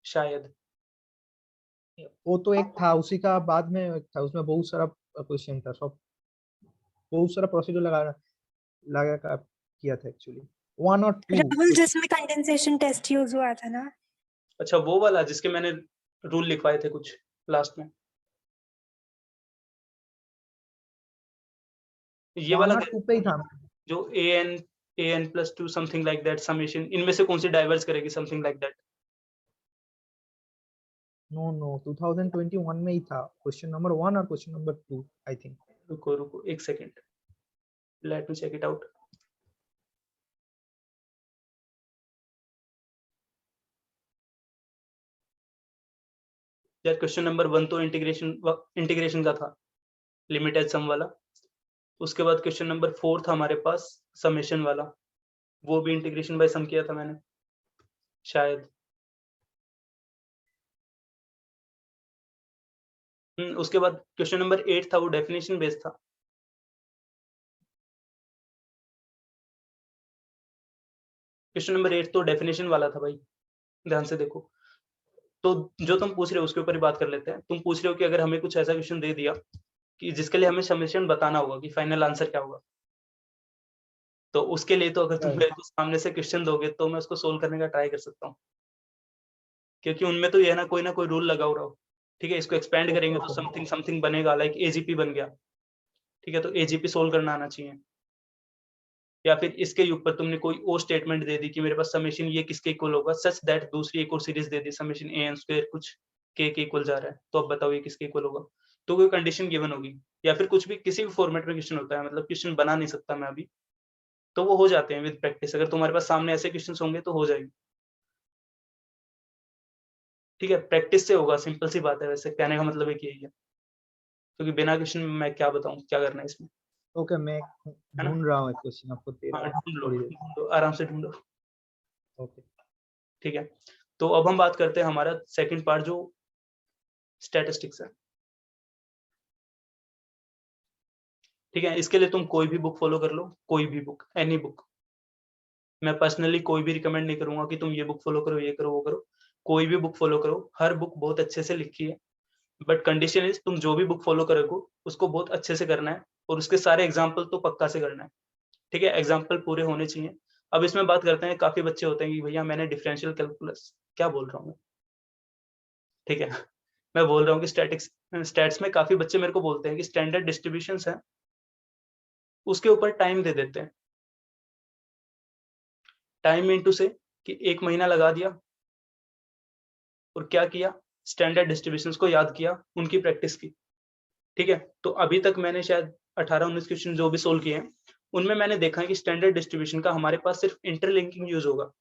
शायद, वो तो एक था, उसी का बाद में एक था, उसमें बहुत सारा क्वेश्चन था, सब बहुत सारा प्रोसीजर लगा कर किया था एक्चुअली, 1 और 2। राहुल, जिसमें कंडेंसेशन टेस्ट यूज हुआ था ना? अच्छा वो वाला जिसके मैंने रूल लिखवाए थे कुछ लास्ट में, ये 1 वाला और 2 पे ही था। जो an plus 2 something like that summation, इनमें से कौन सी डाइवर्स करेगी something like that? No no, 2021 में ही था, क्वेश्चन नंबर 1 और क्वेश्चन नंबर 2 आई थिंक। रुको रुको एक second, let me check it out. यार क्वेश्चन नंबर 1 तो इंटीग्रेशन का था, लिमिटेड सम वाला। उसके बाद क्वेश्चन नंबर 4 था हमारे पास समेशन वाला, वो भी इंटीग्रेशन बाय सम किया था मैंने शायद। उसके बाद क्वेश्चन नंबर 8 था, वो डेफिनेशन बेस्ड था। क्वेश्चन नंबर 8 तो डेफिनेशन वाला था भाई, ध्यान से देखो। तो जो तुम पूछ रहे हो उसके ऊपर ही बात कर लेते हैं। तुम पूछ रहे हो कि अगर हमें कुछ ऐसा क्वेश्चन दे दिया कि जिसके लिए हमें समेशन बताना होगा कि फाइनल आंसर क्या होगा, तो उसके लिए तो अगर तुम मेरे को सामने से क्वेश्चन दोगे तो मैं उसको सोल्व करने का ट्राई कर सकता हूँ, क्योंकि उनमें तो ये ना कोई रूल लगा हो रहा हो। ठीक है, इसको एक्सपेंड करेंगे तो समथिंग समथिंग बनेगा, लाइक एजीपी बन गया। ठीक है, तो एजीपी सोल्व करना आना चाहिए। या फिर इसके ऊपर तुमने कोई और स्टेटमेंट दे दी कि मेरे पास समेशन ये किसके इक्वल होगा, सच दैट दूसरी एक और series they the summation an square कुछ k के इक्वल जा रहा है, तो अब बताओ ये किसके इक्वल होगा। तो कोई कंडीशन गिवन होगी, या फिर कुछ भी किसी भी फॉर्मेट में क्वेश्चन होता है, मतलब क्वेश्चन बना नहीं सकता मैं अभी, तो वो हो जाते हैं विद प्रैक्टिस। अगर तुम्हारे पास सामने ऐसे क्वेश्चन होंगे तो हो जाएगी। ठीक है, प्रैक्टिस से होगा, सिंपल सी बात है। वैसे कहने का मतलब एक यही है, क्योंकि बिना क्वेश्चन में मैं क्या बताऊं क्या करना है इसमें, ओके, मैं है ना। ढूंढ रहा हूँ एक क्वेश्चन, आपको दे रहा हाँ हूँ थोड़ी देर। ढूंढो आराम से ढूंढो। ओके। ठीक है, तो अब हम बात करते हैं हमारा सेकंड पार्ट जो स्टैटिस्टिक्स है। ठीक है, इसके लिए तुम कोई भी बुक फॉलो कर लो, कोई भी बुक, एनी बुक। मैं पर्सनली कोई भी रिकमेंड नहीं करूंगा कि तुम ये बुक फॉलो करो, ये करो, वो करो। कोई भी बुक फॉलो करो, हर बुक बहुत अच्छे से लिखी है, बट कंडीशन इज तुम जो भी बुक फॉलो करोगे उसको बहुत अच्छे से करना है, और उसके सारे एग्जाम्पल तो पक्का से करना है। ठीक है, एग्जाम्पल पूरे होने चाहिए। अब इसमें बात करते हैं, काफी बच्चे होते हैं कि भैया मैंने डिफरेंशियल कैलकुलस, क्या बोल रहा हूँ मैं, ठीक है मैं बोल रहा हूँ कि स्टैट्स में काफी बच्चे मेरे को बोलते हैं कि स्टैंडर्ड डिस्ट्रीब्यूशंस है, उसके ऊपर टाइम दे देते हैं। टाइम इनटू से कि 1 महीना लगा दिया और क्या किया, स्टैंडर्ड डिस्ट्रीब्यूशंस को याद किया, उनकी प्रैक्टिस की। ठीक है, तो अभी तक मैंने शायद 18-19 क्वेश्चन जो भी सोल्व किए हैं, उनमें मैंने देखा है कि स्टैंडर्ड डिस्ट्रीब्यूशन का हमारे पास सिर्फ इंटरलिंकिंग यूज होगा।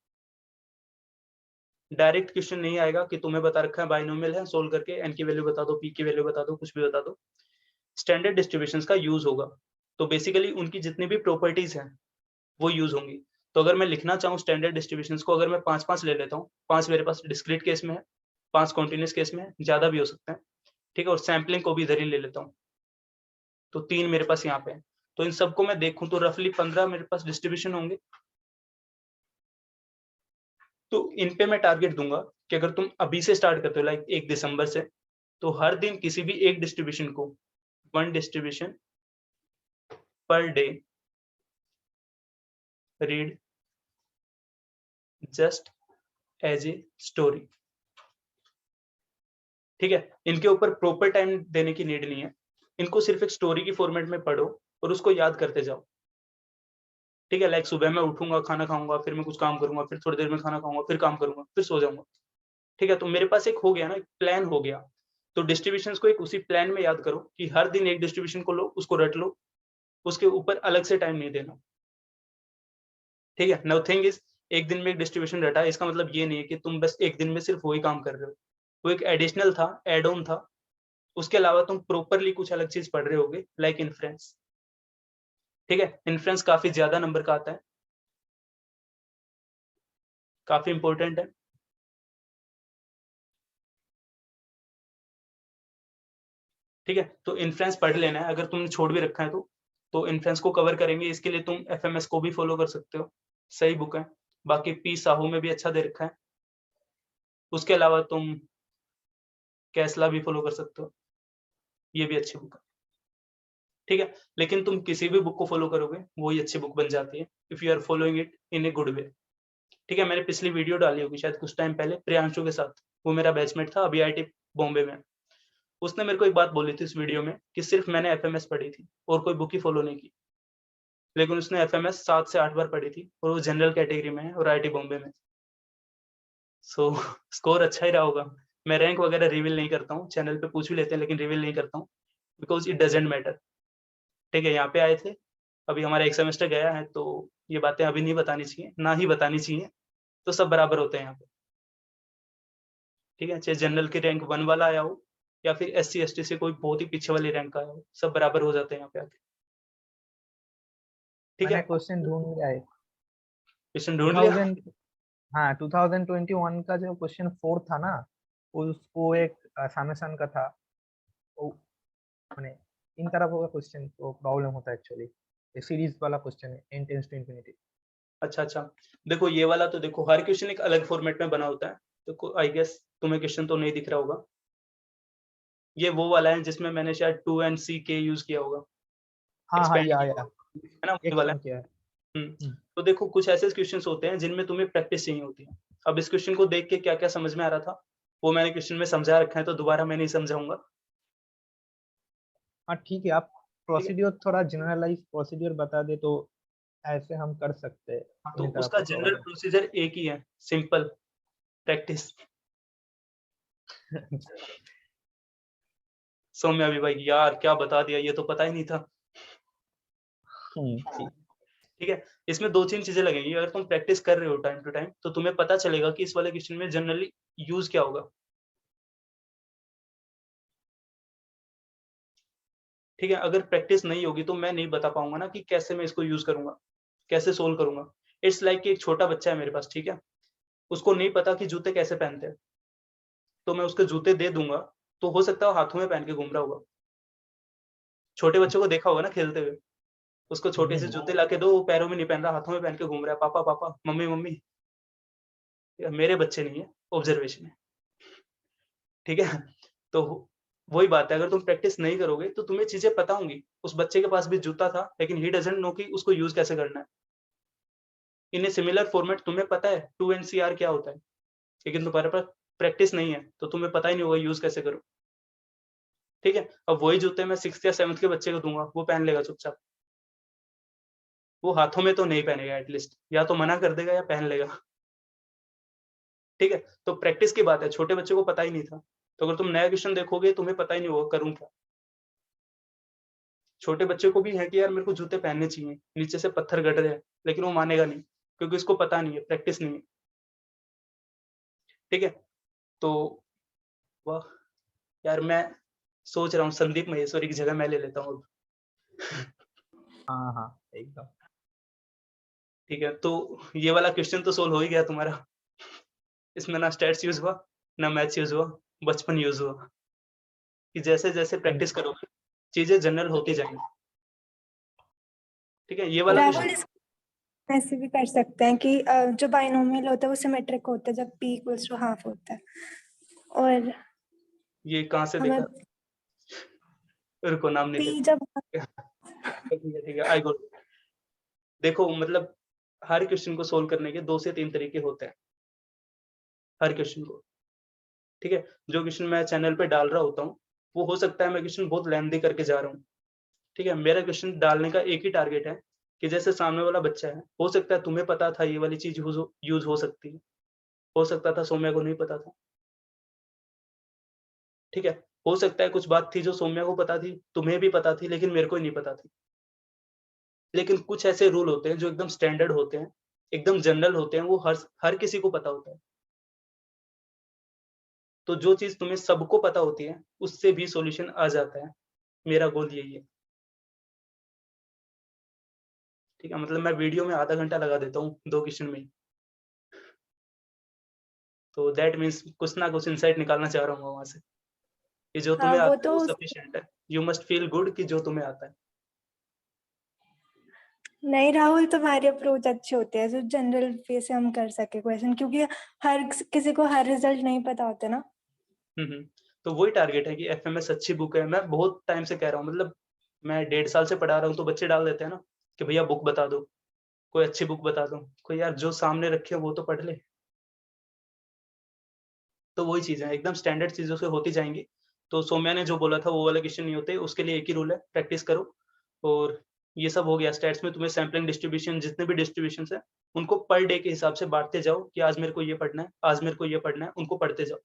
डायरेक्ट क्वेश्चन नहीं आएगा कि तुम्हें बता रखा है बाइनोमियल है, सोल्व करके n की वैल्यू बता दो, p की वैल्यू बता दो, कुछ भी बता दो। स्टैंडर्ड डिस्ट्रीब्यूशंस का यूज होगा, तो बेसिकली उनकी जितनी भी प्रॉपर्टीज हैं वो यूज होंगी। तो अगर मैं लिखना चाहूँ स्टैंडर्ड डिस्ट्रीब्यूशंस को, अगर मैं 5-5 ले लेता हूँ, 5 मेरे पास डिस्क्रीट केस में है, 5 कॉन्टिन्यूस केस में है, ज्यादा भी हो सकता है। ठीक है, और सैम्पलिंग को भी इधर ही ले लेता हूँ, तो 3 मेरे पास यहाँ पे है। तो इन सबको मैं देखूं तो रफली 15 मेरे पास डिस्ट्रीब्यूशन होंगे। तो इन पे मैं टारगेट दूंगा कि अगर तुम अभी से स्टार्ट करते हो, लाइक 1 दिसंबर से, तो हर दिन किसी भी एक डिस्ट्रीब्यूशन को, 1 distribution per day read just as a story. ठीक है, इनके ऊपर प्रॉपर टाइम देने की नीड नहीं है, इनको सिर्फ एक स्टोरी की फॉर्मेट में पढ़ो और उसको याद करते जाओ। ठीक है, लाइक सुबह मैं उठूंगा, खाना खाऊंगा, फिर मैं कुछ काम करूंगा, फिर थोड़ी देर में खाना खाऊंगा, फिर काम करूंगा, फिर सो जाऊंगा। ठीक है, तो मेरे पास एक हो गया ना, एक प्लान हो गया। तो डिस्ट्रीब्यूशंस को एक उसी प्लान में याद करो कि हर दिन एक डिस्ट्रीब्यूशन को लो, उसको रट लो, उसके ऊपर अलग से टाइम नहीं देना। ठीक है, नाउ थिंग इज, एक दिन में एक डिस्ट्रीब्यूशन रटा, इसका मतलब ये नहीं है कि तुम बस एक दिन में सिर्फ वही काम कर रहे हो। वो एक एडिशनल था, एड ऑन था, उसके अलावा तुम प्रॉपरली कुछ अलग चीज पढ़ रहे होगे, लाइक इन्फ्रेंस। ठीक है, इन्फ्रेंस काफी ज्यादा नंबर का आता है, काफी इंपॉर्टेंट है। ठीक है, तो इन्फ्रेंस पढ़ लेना है, अगर तुमने छोड़ भी रखा है तो इन्फ्रेंस को कवर करेंगे। इसके लिए तुम एफएमएस को भी फॉलो कर सकते हो, सही बुक है। बाकी पी साहू में भी अच्छा दे रखा है। उसके अलावा तुम कैसला भी फॉलो कर सकते हो, ये भी अच्छी बुक है, ठीक है। लेकिन तुम किसी भी बुक को फॉलो करोगे वही अच्छी बुक बन जाती है, if you are following it in a good way, ठीक है। मैंने पिछली वीडियो डाली होगी शायद कुछ टाइम पहले प्रियांशु के साथ, वो मेरा बैचमेट था अभी IIT बॉम्बे में। उसने मेरे को एक बात बोली थी इस वीडियो में कि सिर्फ मैंने FMS पढ़ी थी और कोई बुक ही फॉलो नहीं की, लेकिन उसने FMS 7 से 8 बार पढ़ी थी और वो जनरल कैटेगरी में है और IIT बॉम्बे में। सो स्कोर अच्छा ही रहा होगा। मैं रैंक वगैरह रिवील नहीं करता हूँ, चैनल पे पूछ भी लेते हैं लेकिन रिवील नहीं करता हूँ, बिकॉज इट डजेंट मैटर, ठीक है। यहाँ पे आए थे, अभी हमारा एक सेमेस्टर गया है, तो ये बातें अभी नहीं बतानी चाहिए, ना ही बतानी चाहिए, तो सब बराबर होते हैं यहाँ पे, ठीक है। चाहे जनरल की रैंक 1 वाला आया हो या फिर SC ST से कोई बहुत ही पीछे वाली रैंक का आया हो, सब बराबर हो जाते हैं यहाँ पे आके, ठीक मैंने है। क्वेश्चन ढूंढ लिया है। क्वेश्चन ढूंढ लिया? 2000 हाँ 2021 का जो क्वेश्चन 4 था ना, उसको एक समेशन का था, वो माने इन तरह का क्वेश्चन तो प्रॉब्लम होता है एक्चुअली, ये सीरीज वाला क्वेश्चन है n टेंड्स टू इंफिनिटी। अच्छा अच्छा, देखो ये वाला तो देखो हर क्वेश्चन एक अलग फॉर्मेट में बना होता है, तो आई गेस तुम्हें क्वेश्चन तो नहीं दिख रहा होगा, ये वो वाला है जिसमें मैंने शायद 2 and CK यूज किया होगा, हाँ हाँ, एक्सपेंड या किया होगा, है ना, वही वाला है। एक्सपेंड किया है। तो देखो कुछ ऐसे क्वेश्चंस होते हैं जिनमें तुम्हें प्रैक्टिस चाहिए होती है। अब इस क्वेश्चन को देख के क्या क्या समझ में आ रहा था वो मैंने क्वेश्चन में समझा रखा है, तो दोबारा मैं नहीं समझाऊंगा, हाँ ठीक है, आप ठीक है। प्रोसीड्यूर थोड़ा जनरलाइज प्रोसीड्यूर बता दे तो ऐसे हम कर सकते हैं हाँ, तो अपनी तरफ उसका से थोड़ा जनरल प्रोसीजर एक ही है, सिंपल प्रैक्टिस। सौम्या भी भाई यार क्या बता दिया, ये तो पता ही नहीं था, ठीक है। इसमें 2-3 चीजें लगेंगी, अगर तुम प्रैक्टिस कर रहे हो टाइम टू टाइम तो तुम्हें पता चलेगा कि इस वाले क्वेश्चन में जनरली यूज क्या होगा, ठीक है। अगर प्रैक्टिस नहीं होगी तो मैं नहीं बता पाऊंगा ना कि कैसे मैं इसको यूज करूंगा, कैसे सोल्व करूंगा। इट्स लाइक कि एक छोटा बच्चा है मेरे पास, ठीक है, उसको नहीं पता कि जूते कैसे पहनते हैं, तो मैं उसके जूते दे दूंगा, तो हो सकता है हाथों में पहन के घूम रहा होगा। छोटे बच्चों को देखा होगा ना खेलते हुए, उसको छोटे से जूते लाके दो, वो पैरों में नहीं पहन रहा, हाथों में पहन के घूम रहा है, पापा पापा मम्मी मम्मी। मेरे बच्चे नहीं है, ऑब्जर्वेशन है, ठीक है। तो वही बात है, अगर तुम प्रैक्टिस नहीं करोगे तो तुम्हें चीजें पता होंगी। उस बच्चे के पास भी जूता था लेकिन ही डजंट नो कि उसको यूज कैसे करना है। इन ए सिमिलर फॉर्मेट तुम्हें पता है 2 NCR क्या होता है, लेकिन तुम्हारे पास प्रैक्टिस नहीं है तो तुम्हें पता ही नहीं होगा यूज कैसे करो, ठीक है। अब वही जूते मैं 6th या 7th के बच्चे को दूंगा, वो पहन लेगा चुपचाप, वो हाथों में तो नहीं पहनेगा, एटलीस्ट या तो मना कर देगा या पहन लेगा, ठीक है। तो प्रैक्टिस की बात है, छोटे बच्चे को पता ही नहीं था, तो अगर तुम नया क्वेश्चन देखोगे तुम्हें पता ही नहीं होगा करूं क्या। छोटे बच्चे को भी है कि यार मेरे को जूते पहनने चाहिए, नीचे से पत्थर गड़ रहे हैं, लेकिन वो मानेगा नहीं क्योंकि उसको पता नहीं है, प्रैक्टिस नहीं है, ठीक है। तो वाह यार, मैं सोच रहा हूँ संदीप महेश्वरी की जगह मैं ले लेता हूँ अब। हाँ हाँ एकदम। ठीक है, तो ये वाला क्वेश्चन तो सोल्व हो ही गया तुम्हारा, इसमें ना स्टैट्स यूज हुआ ना मैथ्स यूज हुआ, बचपन यूज हुआ, कि जैसे जैसे प्रैक्टिस करोगे चीजें जनरल होती जाएंगी, ठीक है। ये वाला राहुल क्वेश्चन इसको ऐसे भी कर सकते हैं कि जो बाइनोमियल होता है वो सिमेट्रिक होता है जब p इक्वल्स टू हाफ होता है, और ये कहाँ से हमें देखा, रुको नाम नहीं p लेते, जब ठीक है आई गॉट। देखो मतलब हर क्वेश्चन को सोल्व करने के 2 से 3 तरीके होते हैं, हर क्वेश्चन को, ठीक है। जो क्वेश्चन मैं चैनल पे डाल रहा होता हूँ वो हो सकता है मैं क्वेश्चन बहुत लेंथी करके जा रहा हूँ, ठीक है। मेरा क्वेश्चन डालने का एक ही टारगेट है कि जैसे सामने वाला बच्चा है, हो सकता है तुम्हें पता था ये वाली चीज यूज हो सकती है, हो सकता था सौम्या को नहीं पता था, ठीक है। हो सकता है कुछ बात थी जो सौम्या को पता थी, तुम्हें भी पता थी, लेकिन मेरे को ही नहीं पता थी। लेकिन कुछ ऐसे रूल होते हैं जो एकदम स्टैंडर्ड होते हैं, एकदम जनरल होते हैं, वो हर किसी को पता होता है। तो जो चीज तुम्हें सबको पता होती है उससे भी सॉल्यूशन आ जाता है, मेरा गोल यही है, ठीक है। मतलब मैं वीडियो में आधा घंटा लगा देता हूँ 2 क्वेश्चन में ही, तो दैट मीन्स कुछ ना कुछ इंसाइट निकालना चाह रहा हूँ वहां से, कि जो हाँ तुम्हें वो आता है तो वो सफिशिएंट है, यू मस्ट फील गुड कि जो तुम्हें आता है। नहीं राहुल, तुम्हारी अप्रोच अच्छी होती है जो जनरल वे से हम कर सके क्वेश्चन, क्योंकि हर किसी को हर रिजल्ट नहीं पता होते ना। तो वही टारगेट है कि एफएमएस अच्छी बुक है। मैं बहुत टाइम से कह रहा हूँ, मतलब मैं 1.5 साल से पढ़ा रहा हूँ, तो बच्चे डाल देते हैं ना कि भैया बुक बता दो, कोई अच्छी बुक बता दो। कोई यार जो सामने रखे वो तो पढ़ ले। तो वही चीज़ है, एकदम स्टैंडर्ड चीज़ों से होती जाएँगी। तो सौम्या ने जो बोला था वो वाले क्वेश्चन नहीं होते, उसके लिए एक ही रूल है, प्रैक्टिस करो। और ये सब हो गया। स्टैट्स में तुम्हें सैंपलिंग डिस्ट्रीब्यूशन, जितने भी डिस्ट्रीब्यूशंस हैं, उनको पर डे के हिसाब से बाँटते जाओ कि आज मेरे को ये पढ़ना है, आज मेरे को ये पढ़ना है, उनको पढ़ते जाओ।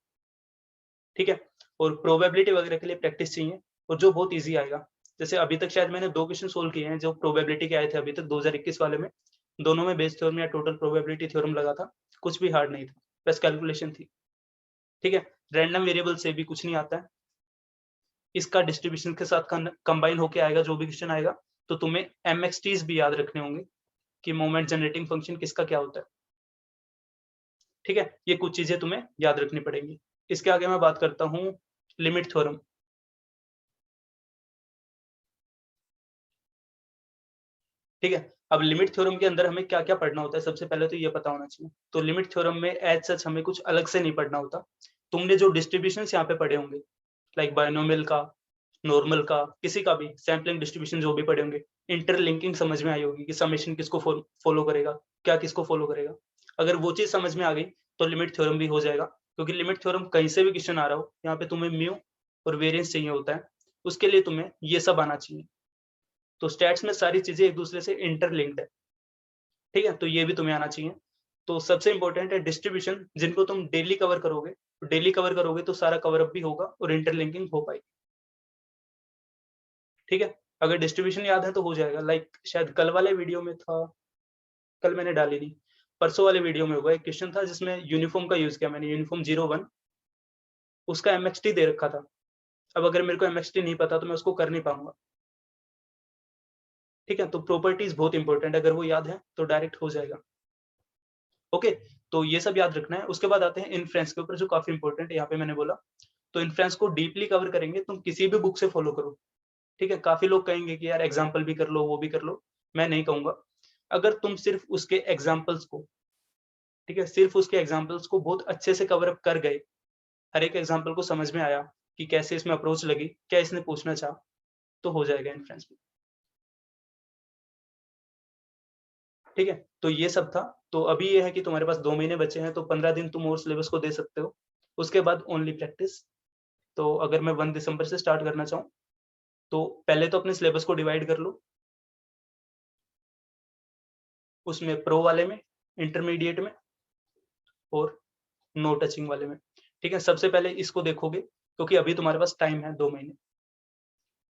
ठीक है? और प्रोबेबिलिटी वगैरह के लिए प्रैक्टिस चाहिए, और जो बहुत ईज़ी आएगा। जैसे अभी तक शायद मैंने 2 क्वेश्चन सोल्व किए हैं जो प्रोबेबिलिटी के आए थे अभी तक 2021 वाले में। दोनों में बेस थ्योरम या टोटल प्रोबेबिलिटी थ्योरम लगा था। कुछ भी हार्ड नहीं था, बस कैलकुलेशन थी। ठीक है? रैंडम वेरिएबल से भी कुछ नहीं आता है। इसका डिस्ट्रीब्यूशन के साथ कंबाइन होके आएगा जो भी क्वेश्चन आएगा, तो तुम्हें एमएक्सटीज भी याद रखने होंगे कि मोमेंट जनरेटिंग फंक्शन किसका क्या होता है। ठीक है? ये कुछ चीजें तुम्हें याद रखनी पड़ेंगी। इसके आगे मैं बात करता हूँ लिमिट थ्योरम। ठीक है? अब लिमिट थ्योरम के अंदर हमें क्या-क्या पढ़ना होता है, सबसे पहले तो ये पता होना चाहिए। तो लिमिट थ्योरम में एज़ सच हमें कुछ अलग से नहीं पढ़ना होता। तुमने जो डिस्ट्रीब्यूशंस यहाँ पे पढ़े होंगे, लाइक बायनोमियल का, नॉर्मल का, किसी का भी, सैंपलिंग डिस्ट्रीब्यूशन जो भी पढ़े होंगे, इंटरलिंकिंग समझ में आई होगी कि समेशन किसको फॉलो करेगा, क्या किसको फॉलो करेगा। अगर वो चीज़ समझ में आ गई, तो लिमिट थ्योरम भी हो जाएगा, क्योंकि लिमिट थ्योरम कहीं से भी क्वेश्चन आ रहा हो, यहाँ पे तुम्हें म्यू और वेरिएंस चाहिए होता है, उसके लिए तुम्हें ये सब आना चाहिए। तो स्टैट्स में सारी चीज़ें एक दूसरे से इंटरलिंक्ड है, ठीक है? तो ये भी तुम्हें आना चाहिए। तो सबसे इम्पोर्टेंट है डिस्ट्रीब्यूशन, जिनको तुम डेली कवर करोगे, तो सारा कवर अप भी होगा और इंटरलिंकिंग हो पाएगी। ठीक है? अगर डिस्ट्रीब्यूशन याद है तो हो जाएगा। लाइक शायद कल वाले वीडियो में था, कल मैंने डाली थी, परसों वाले वीडियो में होगा, एक क्वेश्चन था जिसमें यूनिफॉर्म का यूज़ किया मैंने, यूनिफॉर्म 01, उसका एमएक्सटी दे रखा था। अब अगर मेरे को एमएक्सटी नहीं पता तो मैं उसको कर नहीं पाऊँगा। ठीक है? तो प्रॉपर्टीज़ बहुत इंपॉर्टेंट है, अगर वो याद है तो डायरेक्ट हो जाएगा। ओके? तो ये सब याद रखना है। उसके बाद आते हैं इन्फ्रेंस के ऊपर, जो काफ़ी इंपॉर्टेंट है, यहाँ पे मैंने बोला। तो इन्फ्रेंस को डीपली कवर करेंगे, तुम किसी भी बुक से फॉलो करो। ठीक है? काफ़ी लोग कहेंगे कि यार एग्ज़ाम्पल भी कर लो, वो भी कर लो। मैं नहीं कहूँगा। अगर तुम सिर्फ़ उसके एग्ज़ाम्पल्स को, ठीक है? सिर्फ़ उसके एग्ज़ाम्पल्स को बहुत अच्छे से कवर अप कर गए, हर एक एग्ज़ाम्पल को समझ में आया कि कैसे इसमें अप्रोच लगी, क्या इसने पूछना चाहा, तो हो जाएगा इन्फ्रेंस में। ठीक है? तो ये सब था। तो अभी ये है कि तुम्हारे पास 2 महीने बचे हैं, तो 15 दिन तुम और सिलेबस को दे सकते हो। उसके बाद ओनली प्रैक्टिस। तो अगर मैं 1 दिसंबर से स्टार्ट करना चाहूँ, तो पहले तो अपने सिलेबस को डिवाइड कर लो। उसमें प्रो वाले में, इंटरमीडिएट में और नो टचिंग वाले में। ठीक है? सबसे पहले इसको देखोगे, क्योंकि अभी तुम्हारे पास टाइम है 2 महीने।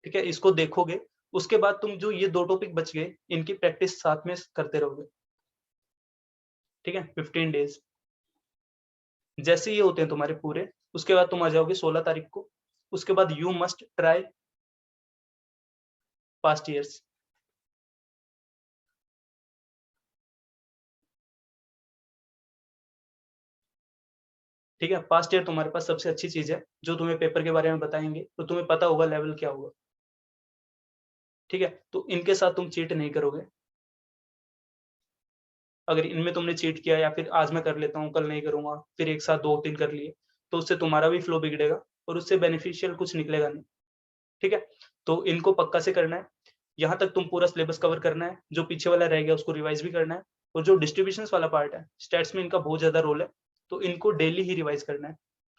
ठीक है? इसको देखोगे, उसके बाद तुम जो ये 2 टॉपिक बच गए, इनकी प्रैक्टिस साथ में करते रहोगे। ठीक है? 15 डेज़। जैसे ये होते हैं तुम्हारे पूरे, उसके बाद तुम आ जाओगे 16 तारीख को। उसके बाद you must try past years. ठीक है? पास्ट ईयर तुम्हारे पास सबसे अच्छी चीज़ है, जो तुम्हें पेपर के बारे में बताएँगे, तो तुम्हें पता होगा लेवल क्या होगा। ठीक है? तो इनके साथ तुम चीट नहीं करोगे। अगर इनमें तुमने चीट किया या फिर आज मैं कर लेता हूँ, कल नहीं करूँगा, फिर एक साथ 2-3 कर लिए, तो उससे तुम्हारा भी फ्लो बिगड़ेगा और उससे बेनिफिशियल कुछ निकलेगा नहीं। ठीक है? तो इनको पक्का से करना है। यहाँ तक तुम पूरा सिलेबस कवर करना है, जो पीछे वाला रह गया उसको रिवाइज़ भी करना है, और जो डिस्ट्रीब्यूशंस वाला पार्ट है, स्टैट्स में इनका बहुत ज़्यादा रोल है, तो इनको डेली ही रिवाइज़ करना है।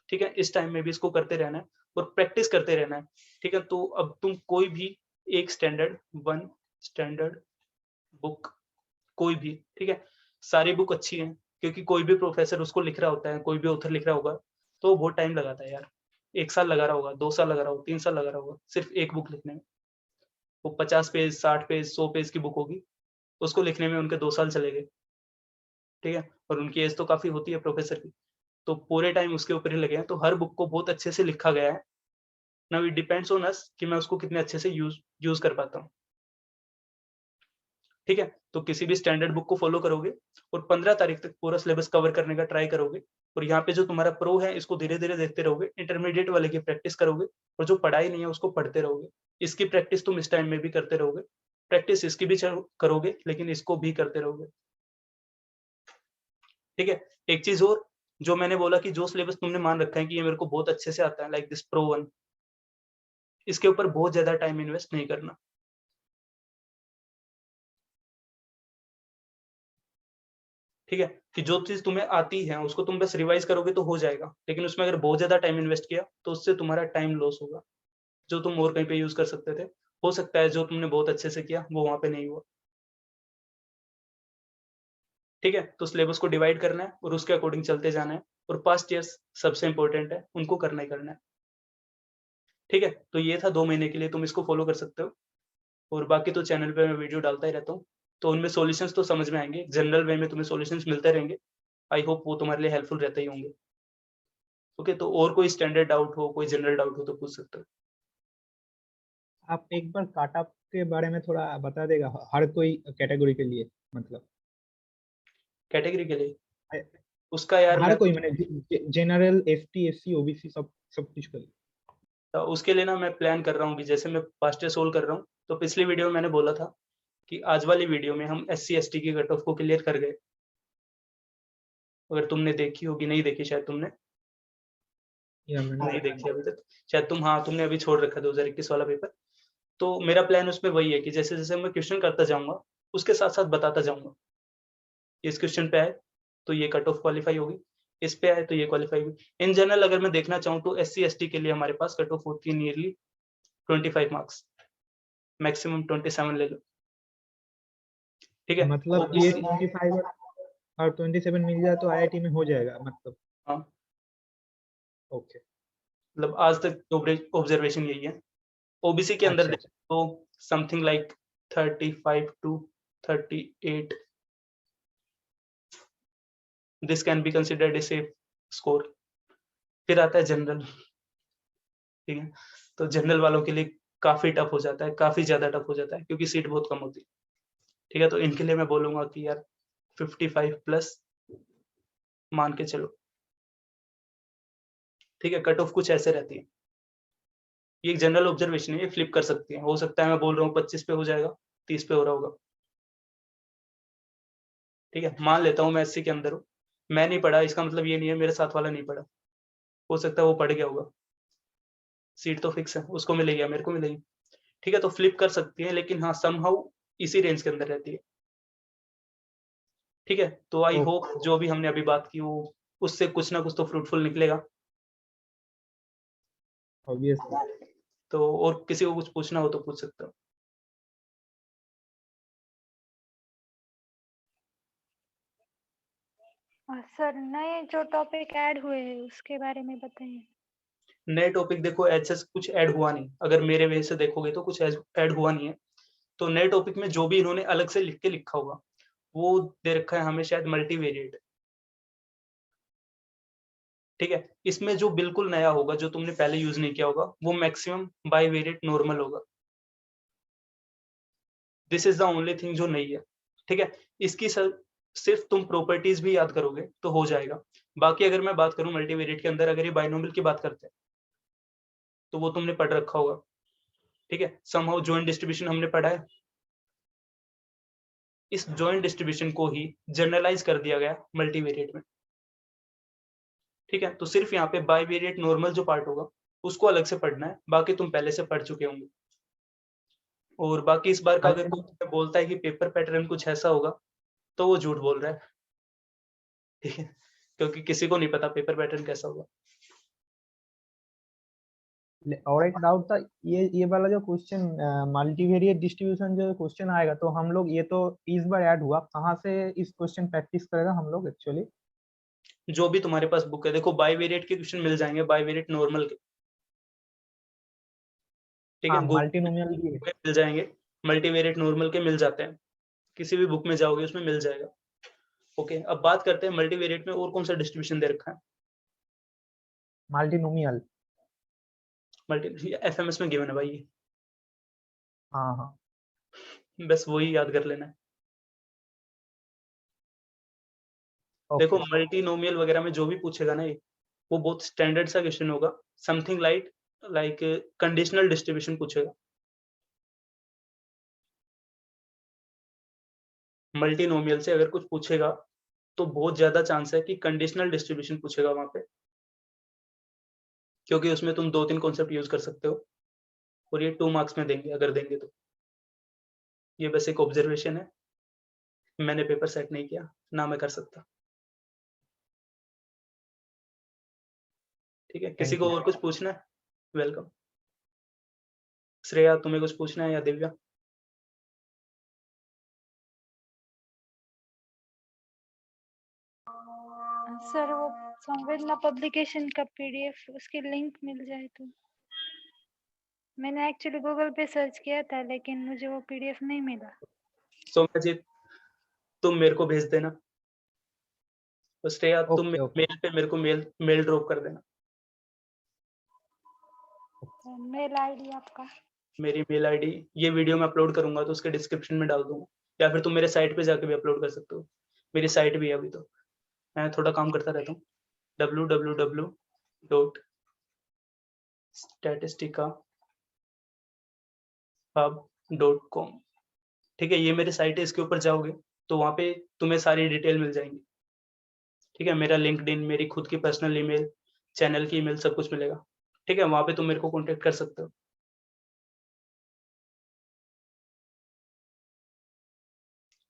ठीक है? इस टाइम में भी इसको करते रहना है और प्रैक्टिस करते रहना है। ठीक है? तो अब तुम कोई भी एक स्टैंडर्ड, 1 स्टैंडर्ड बुक, कोई भी, ठीक है? सारी बुक अच्छी हैं, क्योंकि कोई भी प्रोफ़ेसर उसको लिख रहा होता है, कोई भी ऑथर लिख रहा होगा, तो बहुत टाइम लगाता है यार। 1 साल लगा रहा होगा, 2 साल लगा रहा होगा, 3 साल लगा रहा होगा, सिर्फ़ एक बुक लिखने में। वो 50 पेज, 60 पेज, 100 पेज की बुक होगी, उसको लिखने में उनके 2 साल चले गए, ठीक है? और उनकी एज तो काफ़ी होती है प्रोफ़ेसर की, तो पूरे टाइम उसके ऊपर ही लगे हैं, तो हर बुक को बहुत अच्छे से लिखा गया है। Now it depends on us कि मैं उसको कितने अच्छे से यूज़ कर पाता हूँ। ठीक है? तो किसी भी स्टैंडर्ड बुक को फ़ॉलो करोगे और 15 तारीख तक पूरा सिलेबस कवर करने का ट्राई करोगे, और यहाँ पे जो तुम्हारा प्रो है इसको धीरे-धीरे देखते रहोगे, इंटरमीडिएट वाले की प्रैक्टिस करोगे और जो पढ़ाई नहीं है उसको पढ़ते रहोगे। इसकी प्रैक्टिस तुम इस टाइम में भी करते रहोगे, प्रैक्टिस इसकी भी करोगे, लेकिन इसको भी करते रहोगे। ठीक है? एक चीज़ और, जो मैंने बोला कि जो सिलेबस तुमने मान रखा है कि ये मेरे को बहुत अच्छे से आता है, लाइक दिस प्रो 1, इसके ऊपर बहुत ज्यादा टाइम इन्वेस्ट नहीं करना। ठीक है, कि जो चीज तुम्हें आती है उसको तुम बस रिवाइज करोगे तो हो जाएगा, लेकिन उसमें अगर बहुत ज्यादा टाइम इन्वेस्ट किया तो उससे तुम्हारा टाइम लॉस होगा, जो तुम और कहीं पे यूज कर सकते थे। हो सकता है जो तुमने बहुत अच्छे से किया वो वहां पे नहीं हुआ। ठीक है, तो सिलेबस को डिवाइड करना है और उसके अकॉर्डिंग चलते जाना है, और पास्ट ईयर्स सबसे इंपॉर्टेंट है, उनको करना ही करना है। ठीक है, तो ये था 2 महीने के लिए, तुम इसको फॉलो कर सकते हो। और बाकी तो चैनल पे मैं वीडियो डालता ही रहता हूँ, तो उनमें सॉल्यूशंस तो समझ में आएंगे, जनरल वे में तुम्हें सॉल्यूशंस मिलते रहेंगे। आई होप वो तुम्हारे लिए हेल्पफुल रहते ही होंगे। ओके, तो और कोई स्टैंडर्ड डाउट हो, कोई जनरल डाउट हो तो पूछ सकते हो। आप एक बार काटा के बारे में थोड़ा बता देगा, हर कोई कैटेगरी के लिए, मतलब कैटेगरी के लिए उसका यार हर मैं कोई मैंने जनरल, एसटी, एससी, ओबीसी, सब सब कुछ के लिए। तो उसके लिए ना मैं प्लान कर रहा हूँ कि जैसे मैं पास्ट ईयर सोल्व कर रहा हूँ, तो पिछली वीडियो में मैंने बोला था कि आज वाली वीडियो में हम SC ST की कट ऑफ को क्लियर कर गए। अगर तुमने देखी होगी, नहीं देखी शायद तुमने, या मैंने नहीं देखी अभी तक शायद तुम, हाँ तुमने अभी छोड़ रखा 2021 वाला पेपर। तो मेरा प्लान उसमें वही है कि जैसे जैसे मैं क्वेश्चन करता जाऊंगा उसके साथ साथ बताता जाऊंगा, इस क्वेश्चन पे आए तो ये कट ऑफ क्वालिफाई होगी, इस पे आए तो ये क्वालिफाई होगी। इन जनरल अगर मैं देखना चाहूँ तो SC ST के लिए हमारे पास कट ऑफ होती है नियरली 25 मार्क्स, मैक्सिमम 27 ले लो। ठीक है, मतलब ये 25 और 27 मिल जाए तो आईआईटी में हो जाएगा, मतलब। हाँ, ओके। मतलब आज तक ऑब्जर्वेशन यही है। ओबीसी के अंदर अच्छा अच्छा। देखो तो something like 35 to 38, this can be considered a safe score. फिर आता है जनरल। ठीक है, तो जनरल वालों के लिए काफी टफ हो जाता है, काफी ज्यादा टफ हो जाता है, क्योंकि सीट बहुत कम होती है। ठीक है, तो इनके लिए मैं बोलूंगा कि यार 55 प्लस मान के चलो। ठीक है, कट ऑफ कुछ ऐसे रहती है, ये एक जनरल ऑब्जर्वेशन है, ये फ्लिप कर सकती है। हो सकता है मैं बोल रहा हूँ 25 पे हो जाएगा, 30 पे हो रहा होगा। ठीक है, मान लेता हूँ मैं 80 के अंदर हूँ, मैं नहीं पढ़ा इसका मतलब ये नहीं है मेरे साथ वाला नहीं पढ़ा, हो सकता है वो पढ़ गया होगा, सीट तो फिक्स है, उसको मिलेगी या मेरे को मिलेगी। ठीक है, तो फ्लिप कर सकती है, लेकिन हाँ समहाउ इसी रेंज के अंदर रहती है। ठीक है, तो आई होप जो भी हमने अभी बात की वो उससे कुछ ना कुछ तो फ्रूटफुल निकलेगा। ऑब्वियसली। तो और किसी को कुछ पूछना हो तो पूछ सकते हो। सर नए जो टॉपिक ऐड हुए हैं उसके बारे में बताइए। नए टॉपिक देखो ऐसे कुछ ऐड हुआ नहीं, अगर मेरे वे से देखोगे तो कुछ ऐड हुआ नहीं है। तो नए टॉपिक में जो भी इन्होंने अलग से लिख के लिखा होगा वो दे रखा है हमें शायद मल्टीवेरिएट। ठीक है, इसमें जो बिल्कुल नया होगा जो तुमने पहले यूज नहीं किया होगा वो मैक्सिमम बाईवेरिएट नॉर्मल होगा। This is the only thing जो नहीं है। ठीक है, इसकी सिर्फ तुम प्रॉपर्टीज भी याद करोगे तो हो जाएगा। बाकी अगर मैं बात करूं मल्टीवेरिएट के अंदर, अगर ये बाइनोमियल की बात करते हैं तो वो तुमने पढ़ रखा होगा। ठीक है, समहाउ जॉइंट डिस्ट्रीब्यूशन हमने पढ़ा है, इस जॉइंट डिस्ट्रीब्यूशन को ही जनरलाइज कर दिया गया मल्टीवेरिएट में। ठीक है, तो सिर्फ यहाँ पे बाईवेरिएट नॉर्मल जो पार्ट होगा उसको अलग से पढ़ना है, बाकी तुम पहले से पढ़ चुके होंगे। और बाकी इस बार का अगर कोई बोलता है कि पेपर पैटर्न कुछ ऐसा होगा तो वो झूठ बोल रहा है। ठीक है, क्योंकि किसी को नहीं पता पेपर पैटर्न कैसा होगा। और एक डाउट था, ये वाला जो क्वेश्चन मल्टीवेरिएट डिस्ट्रीब्यूशन जो क्वेश्चन आएगा, तो हम लोग, ये तो इस बार ऐड हुआ, कहाँ से इस क्वेश्चन प्रैक्टिस करेगा हम लोग एक्चुअली? जो भी तुम्हारे पास बुक है, देखो बाईवेरिएट के क्वेश्चन मिल जाएंगे, बाईवेरिएट नॉर्मल के। ठीक है, हाँ, गूगल मल्टीनोमियल भी है। पे मिल जाएंगे, मल्टीवेरिएट नॉर्मल के मिल जाते हैं, किसी भी बुक में जाओगे उसमें मिल जाएगा। ओके, अब बात करते हैं मल्टीवेरिएट में और कौन सा डिस्ट्रीब्यूशन दे रखा है। मल्टीनोमियल। मल्टी FMS में गिवन है भाई, हाँ हाँ। बस वही याद कर लेना है। देखो ओके। मल्टीनोमियल वगैरह में जो भी पूछेगा ना ये, वो बहुत स्टैंडर्ड सा क्वेश्चन होगा, समथिंग लाइक कंडीशनल डिस्ट्रीब्यूशन पूछेगा। मल्टीनोमियल से अगर कुछ पूछेगा तो बहुत ज्यादा चांस है कि कंडीशनल डिस्ट्रीब्यूशन पूछेगा वहां पे, क्योंकि उसमें तुम 2-3 कॉन्सेप्ट यूज कर सकते हो और ये 2 मार्क्स में देंगे अगर देंगे तो। ये बस एक ऑब्जर्वेशन है, मैंने पेपर सेट नहीं किया ना मैं कर सकता। ठीक है, किसी Thank को you. और कुछ पूछना है? वेलकम। श्रेया तुम्हें कुछ पूछना है या दिव्या? सर वो संवेदना पब्लिकेशन का पीडीएफ उसकी लिंक मिल जाए तो। मैंने एक्चुअली गूगल पे सर्च किया था लेकिन मुझे वो पीडीएफ नहीं मिला। सौम्यजीत तुम मेरे को भेज देना, तो श्रेया तुम Okay, okay. मेल पे मेरे को मेल ड्रॉप कर देना। मेल आईडी आपका? मेरी मेल आईडी ये वीडियो में अपलोड करूंगा तो उसके डिस्क्रिप्शन में डाल दूंगा, या फिर तुम मेरे साइट पे जाके भी अपलोड कर सकते हो। मेरी साइट भी है अभी, तो मैं थोड़ा काम करता रहता हूँ। www.statisticaHub.com। ठीक है, ये मेरी साइट है, इसके ऊपर जाओगे तो वहाँ पे तुम्हें सारी डिटेल मिल जाएंगी। ठीक है, मेरा लिंक्डइन, मेरी खुद की पर्सनल ईमेल, चैनल की ईमेल, सब कुछ मिलेगा। ठीक है, वहाँ पे तुम मेरे को कांटेक्ट कर सकते हो।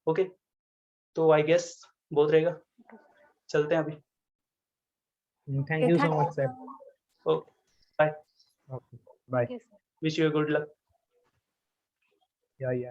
ओके, तो आई गेस बहुत रहेगा, चलते हैं अभी। Thank you so much, sir. Okay, bye, Okay. Bye. Yes, sir. Wish you good luck. Yeah, yeah.